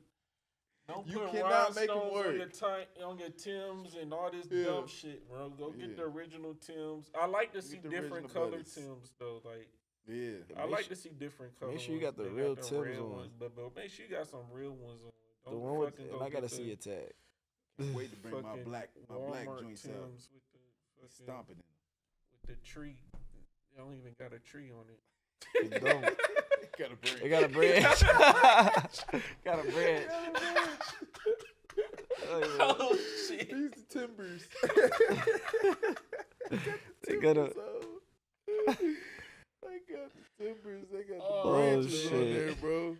Don't You put cannot make 'em rhinestones work. on your Timbs and all this Yeah. dumb shit, bro. Go get Yeah. the original Timbs. I like to see the different original color buttons. Timbs though. Like Yeah. I like to see different colors. sure you got the real Timbs on. But make sure you got some real ones on. The Don't one with, fucking and go I gotta get see the a tag. Can't wait to bring my fucking black Walmart joints out. Timbs with the fucking, Stomping in with the tree. They don't even got a tree on it. It don't. them. Got a break. They got a branch. Got a branch. Oh, yeah. Oh shit! These the timbers. They got a. They got the timbers. They got the Oh, branches on shit. there, bro.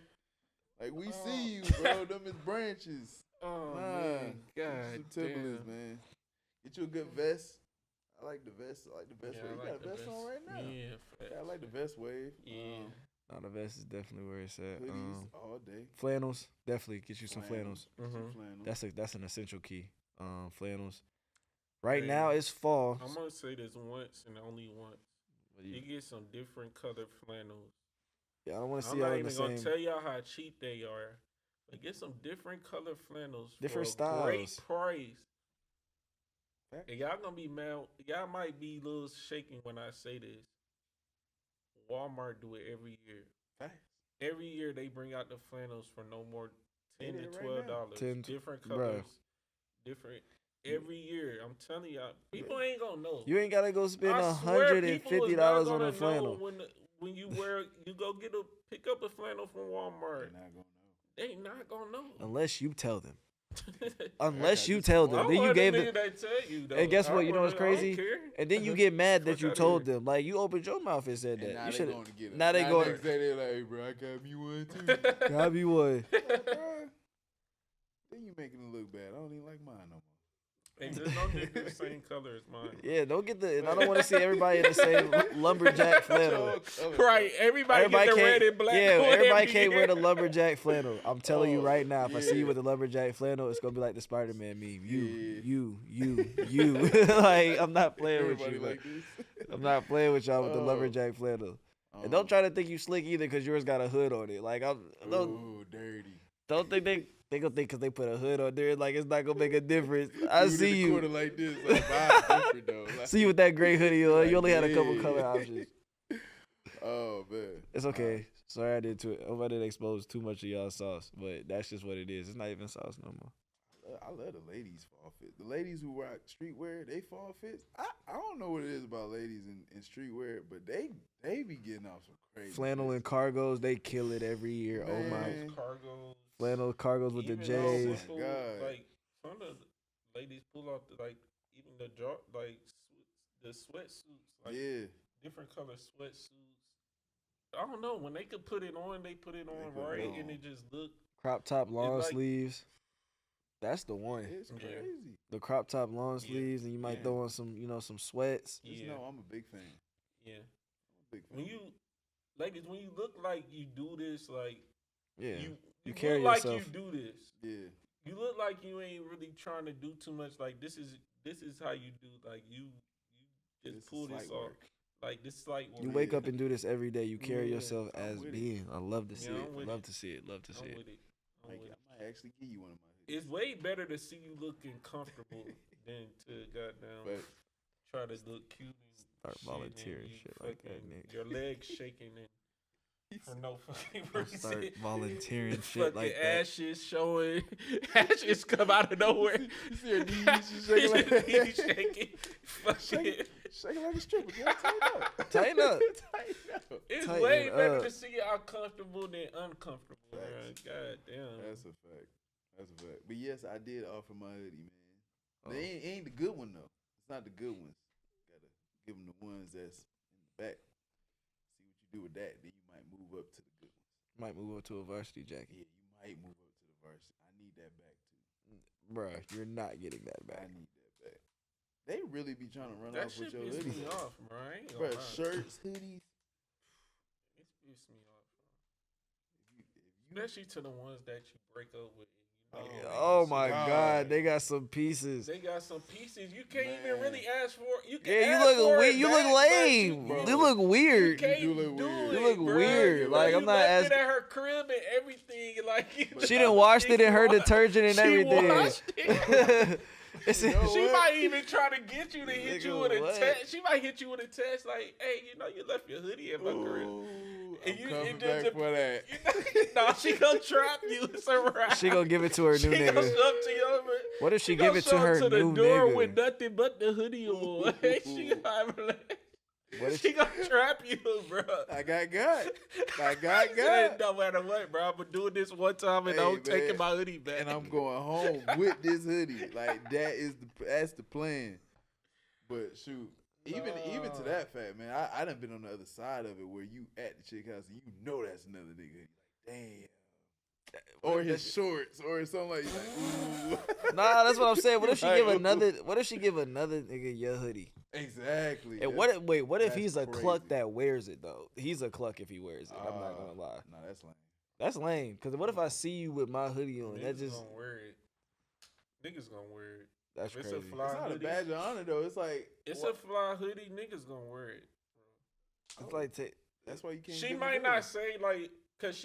Like we see you, bro. Them is branches. Oh Nah, man, get god some Timberlands, damn. man. Get you a good vest. I like the vest. I like the vest Yeah, wave. I You like got a the vest on right now. Yeah, Yeah, I like the vest wave. Yeah. No, the vest is definitely where it's at. Hoodies all day. Flannels, definitely get you some flannels. Mhm. Flannel. That's an essential key. Flannels. Right Hey, now it's fall. I'm gonna say this once and only once. You get some different colored flannels. Yeah, I don't want to I'm see not y'all in the even gonna same. tell y'all how cheap they are, but get some different color flannels. Different for a great styles. price. Facts. And y'all gonna be mad. Y'all might be a little shaking when I say this. Walmart do it every year. Facts. Every year they bring out the flannels for no more They $10 did to it right now. $12. $10 different bruh. colors, different every year. I'm telling y'all, people ain't gonna know. You ain't gotta go spend I swear people is $150 not on gonna a flannel. know when you go pick up a flannel from Walmart. They're not gonna know. They not gonna know. Unless you tell them. I Unless you just- tell I them. Then you want gave a them. nigga that tell you though. And guess what? I You know what's want- I don't crazy? care. And then you get mad that Fuck you outta told here. them. Like you opened your mouth and said And that. now You they should. going to get it. Now they going. Next day they're like, hey, bro, I got me one too. Grab you one. Bruh, then you making it look bad. I don't even like mine no more. Hey, just don't get the same color as mine. Yeah, don't get the. And I don't want to see everybody in the same lumberjack flannel. Right, everybody get the red and black. Yeah, one everybody every can't wear the year. lumberjack flannel. I'm telling you Oh, right now, if I see you yeah. with a lumberjack flannel, it's gonna be like the Spider-Man meme. Yeah. You. Like I'm not playing with Everybody you. like this. I'm not playing with y'all with the Oh. lumberjack flannel. And don't try to think you slick either, cause yours got a hood on it. Like don't Ooh, dirty. think they gonna think cause they put a hood on there, like it's not gonna make a difference. I Dude see in the you. corner like this. Like, vibe different though. Like, See you with that gray hoodie on. You only had a couple Yeah. color options. Oh man. It's okay. Sorry I did to it. I hope I didn't expose too much of y'all sauce, but that's just what it is. It's not even sauce no more. I love the ladies fall fit. The ladies who rock streetwear, they fall fits. I don't know what it is about ladies in streetwear, but they be getting off some crazy Flannel fits. and cargos, they kill it every year. Oh my. Man. Cargos. Flannel cargos with the Even J's. those people, God. like some of the ladies pull off even the the sweatsuits, like Yeah. different color sweatsuits. I don't know, when they could put it on, they put it on put it right, on. and it just look. Crop top long like- sleeves. That's the one. It's Yeah. crazy. The crop top long Yeah. sleeves, and you might Yeah. throw on some sweats. Just Yeah, know I'm a big fan. yeah. I'm a big fan. When you, ladies, when you look like you do this, like Yeah. you You carry look like yourself. you do this. Yeah. You look like you ain't really trying to do too much. Like this is how you do. Like you just This is pull this slight off. work. Like this is like You wake up and do this every day. You carry Yeah, yourself I'm as with it. being. I love to see Yeah, it. I'm with Love it. to see it. Love to see I'm it. with it. I'm Like, with it. I might actually give you one of my hoodies. It's way better to see you looking comfortable than to goddamn But try to look cute and Start shit, volunteering and you shit like that, fucking- Nick. Your legs shaking and for no fucking Don't reason. start volunteering shit Fucking like that. ashes showing. Ashes come out of nowhere. you see her knees just shaking like that. Knees shaking. Fucking. Shaking like a stripper. Girl, tighten up. Tighten up. Tighten up. It's Tighten way better up. to see y'all comfortable than uncomfortable, man. Facts. God damn. That's a fact. That's a fact. But yes, I did offer my hoodie, man. Oh. They ain't the good one though. It's not the good ones. Gotta give them the ones that's in the back. See what you do with that. Then you might move up to the good ones. Might move up to a varsity jacket. Yeah, you might move up to the varsity. I need that back too. Bruh, you're not getting that I back. need that back. They really be trying to run That off with shit your piss hoodies. me off, bro. I ain't gonna Bro, lie. shirts, hoodies. It piss me off, bro. If you, Especially to the ones that you break up with. And you know, Oh my God. God, they got some pieces. they got some pieces you can't Man. even really ask for. You can Yeah, ask you for look it weird. You back, look but lame. bro. You look weird. You can't do look do weird. it, You look bro. weird. You, Like, you I'm not left asking- it at her crib and everything. Like She done washed it in her detergent and she everything. washed it. It's You know She what? might even try to get you to hit Nigga, you with a what? text. She might hit you with a text like, "Hey, you know, you left your hoodie in my crib." Ooh, And I'm you- coming it back just- for that. Nah, she gonna trap you. It's a wrap. She gonna give it to her She new gonna nigga. show up to your. What if she gonna give it to show up her to the new door nigga? with nothing but the hoodie on? She gonna, What if she gonna trap you, bro. I got God. I got It God. no matter what, bro. I'm doing this one time and Hey, I'm man. taking my hoodie back. And I'm going home with this hoodie. Like that's the plan. But shoot, even to that fact, man, I done been on the other side of it where you at the chick house and you know that's another nigga. Like, damn. Or his shorts or something like that. Ooh. Nah, that's what I'm saying. What if she Like, give another? What if she give another nigga your hoodie? Exactly. And what? What if that's he's a crazy. cluck that wears it though? He's a cluck if he wears it. I'm not gonna lie. No, that's lame. That's lame. Cause what if I see you with my hoodie on? That Niggas just gonna wear it. Niggas gonna wear it. that's If it's crazy. a fly It's not a hoodie. badge of honor though. It's like It's what- a fly hoodie. Niggas gonna wear it. It's like that's why you can't. She give might it not away. say like, cause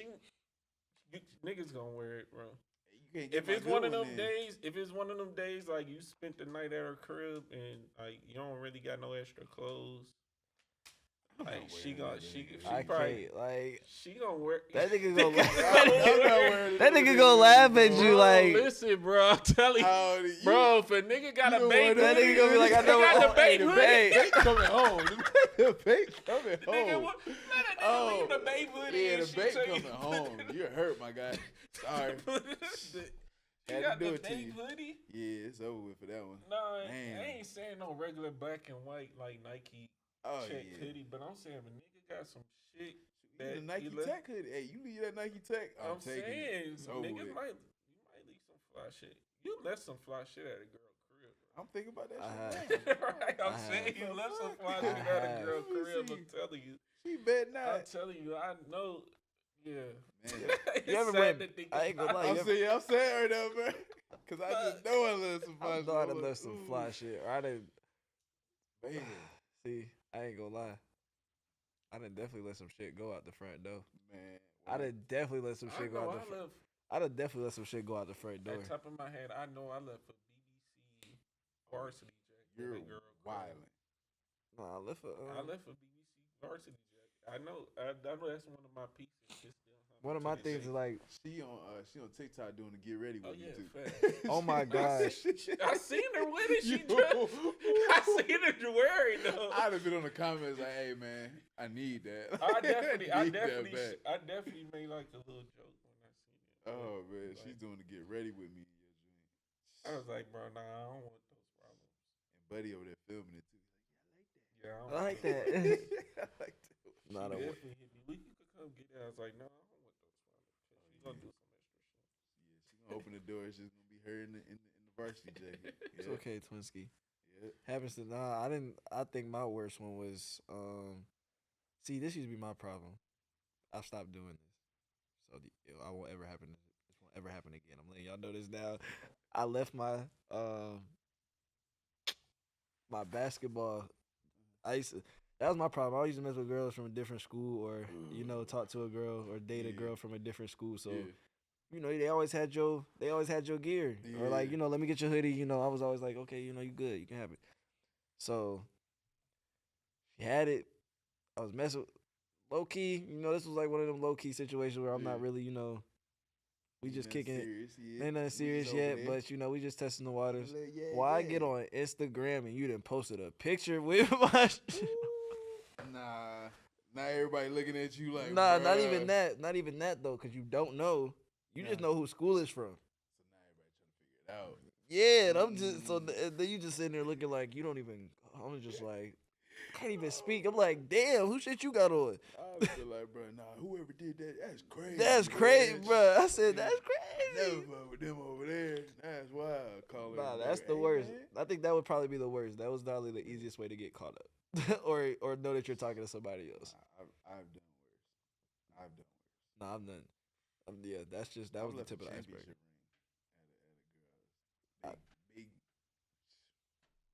niggas gonna wear it, bro. You can't get If my it's good one of one them then. days, if it's one of them days like you spent the night at her crib and like you don't really got no extra clothes, like she I probably can't like she gonna wear that nigga I'm gonna not wearing that it. nigga gonna laugh at you Bro, like listen, bro. I'm telling How you, old are you? bro. If a nigga got You a know baby, what that nigga gonna be like, I They know. got the Oh, bait hey, hoodie. hey, Bait coming home. The bait coming nigga, home. what? Let a nigga leave the baby hoodie. Yeah, and the she bait tell you- coming home. You're hurt, my guy. Sorry. You Had got to do the it to baby you. hoodie? Yeah, it's over with for that one. No, I Man. ain't saying no regular black and white like Nike Oh check yeah. hoodie, but I'm saying if a nigga got some shit Even that the Nike he left- Tech hoodie. Hey, you leave that Nike Tech. I'm taking saying it. It's over niggas with. might leave some fly shit. You left some fly shit at a girl crib. I'm thinking about that I shit. now. Right, I'm I saying have. you left some fly I shit at have. a girl Let me crib. I'm see. telling you. She bet I'm not. telling you. I know. Yeah. Man. It's You ever sad went- to think I ain't gonna about. lie, you I'm saying right now, bro. Cause I just know I love some fly I shit. thought I I'm left some ooh, fly shit. Or I didn't Man. see. I ain't gonna lie. I done definitely let some shit go out the front door. Man. I done definitely let some I shit go know out I the front. left. I done definitely let some shit go out the front door. At top of my head, I know I left a BBC varsity jacket. You're at a girl crib. wilding. Nah, I left a, I left a BBC varsity jacket. I know that's one of my pieces. It's still hung one of to my this things is day. like, She on TikTok doing the get ready with Oh, me yeah, too. fact. oh my gosh. I seen her with it. She Yo. dressed. I seen her wearing though. I'd have been on the comments like, "Hey man, I need that." I definitely need that back. I definitely made like a little joke when I seen it. Oh man, Like, she's doing the get ready with me. I was like, bro, nah, I don't want those problems. And Buddy over there filming it too. Yeah, I like that. I like that. Nah, She the- definitely hit me. You could come get it. I was like, no, I don't want those problems. She's gonna do some extra shit. Yeah, she's gonna open the door. It's just gonna be her in the varsity jacket. It's Yeah. okay, Twinsky. Yeah. Happens to I think my worst one was see, this used to be my problem. I stopped doing this. So I won't ever happen this won't ever happen again. I'm letting y'all know this now. I left my my basketball. That was my problem. I used to mess with girls from a different school or, talk to a girl or date a Yeah. girl from a different school. So Yeah. they always had your gear. Or like, Yeah. let me get your hoodie. I was always like, okay, you good, you can have it. So she had it. I was messing with low key, this was like one of them low key situations where I'm not Yeah. really, we just Nothing kicking it. serious, yeah. Ain't nothing We serious just over yet, there. but we just testing the waters. Yeah, Well, I yeah. get on Instagram and you done posted a picture with my Nah, not everybody looking at you like. Nah, not bruh. even that. Not even that though, because you don't know. You just know who school is from. So now everybody trying to figure it out. Yeah, and I'm just then you just sitting there looking like you don't even. I'm just like, Can't even speak. I'm like, damn, who shit you got on? I was just like, bro, nah, whoever did that, that's crazy. That's crazy, bro. I said, that's crazy. Never fuck with them over there. That's wild. Nah, that's the worst. I think that would probably be the worst. That was probably the easiest way to get caught up. or know that you're talking to somebody else. I've done worse. I've done worse. Nah, I'm done. Yeah, that was the tip of the iceberg. Big.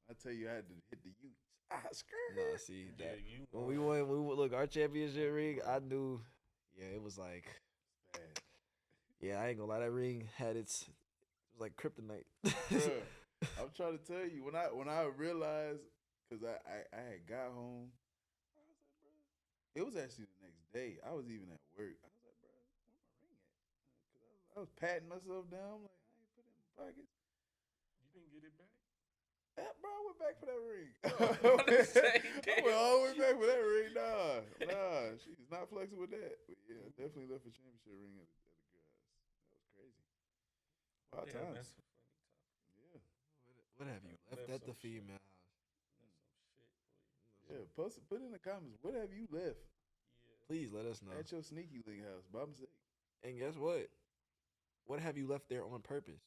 I tell you, I had to hit the Utes. Nah, see that Yeah, when we won, look our championship ring. I knew, yeah, it was like, Bad. yeah, I ain't gonna lie, that ring had it was like kryptonite. Bruh, I'm trying to tell you when I realized, cause I had got home, I was like, bro, it was actually the next day. I was even at work. I was like, bro, where my ring at? Cause I was patting myself down. I'm like, I ain't put it in my pockets. You didn't get it back? Yeah, bro, I went back for that ring. I I went all the way back for that ring. Nah, she's not flexing with that. But yeah, I definitely left a championship ring at a good house. That was crazy. Wild Yeah, times. that's a funny topic. Yeah. What have you left at the female house? That's some shit for you. Yeah, put in the comments, what have you left Yeah. Please let us know. at your sneaky link house by mistake? And guess what? What have you left there on purpose?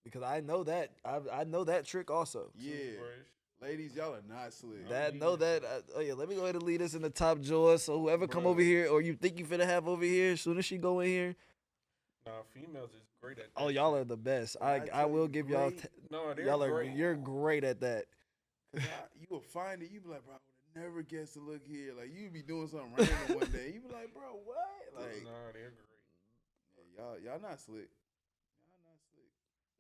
Because I know that. I know that trick also. yeah. Toothbrush. Ladies, y'all are not slick. That let me go ahead and lead us in the top drawers. So whoever come over here or you think you finna have over here, as soon as she go in here, Nah, females is great at that. oh y'all are the best. I will give y'all. No, they're Y'all are great. you're great at that. Cause you will find it, you be like, bro, I would have never guessed to look here. Like you be doing something random one day. You be like, bro, what? Like Nah, they're great. yeah, y'all not slick. Y'all not slick.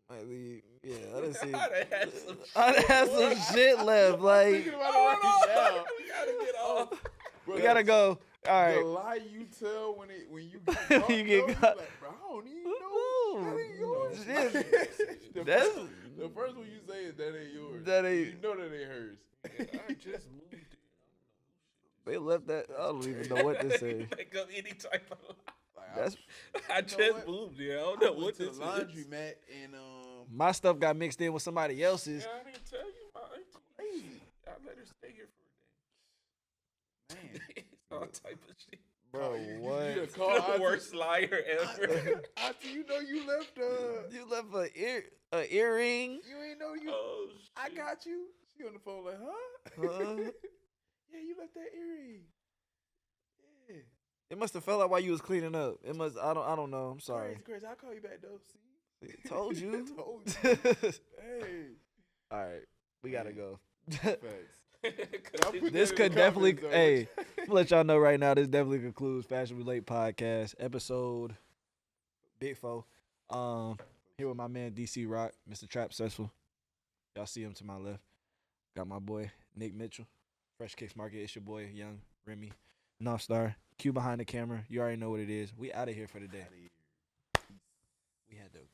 I mean, yeah, I didn't see. I'd have some I had some shit left. Like Thinking about it right now. we gotta get off. Bro, we gotta go. All The right. lie you tell when you get caught, You get though, caught. You like, bro, I don't even know. That ain't yours. Shit. the, That's- the first one you say is that ain't yours. That ain't- You know that ain't hers. I just moved there. They left that. I don't even know what to say. Make up any type of lie. Like, That's I know just what? moved there. I don't I know went what to this the is. laundromat and my stuff got mixed in with somebody else's. Yeah, I didn't tell you. My auntie. crazy. I let her stay here for a Man. day. All type of shit. Bro, You what? done called The auntie- worst liar ever. Auntie, you know you left You left a earring. you ain't know you Oh, shit. I got you. She on the phone like, huh? Huh? Yeah, you left that earring. Yeah. It must have fell out while you was cleaning up. It must. I don't know. I'm sorry. Crazy. I'll call you back though. See? Told you. Told you. Hey. All right, we gotta go. Facts. This could definitely. Hey, I'm gonna let y'all know right now. This definitely concludes Fashionably Late podcast episode. Big Foe. Here with my man DC Rock, Mr. Trap Successful. Y'all see him to my left. Got my boy Nick Mitchell, Fresh Kickz Market. It's your boy Young Remy, North Star. Q behind the camera. You already know what it is. We out of here for the day. We had to get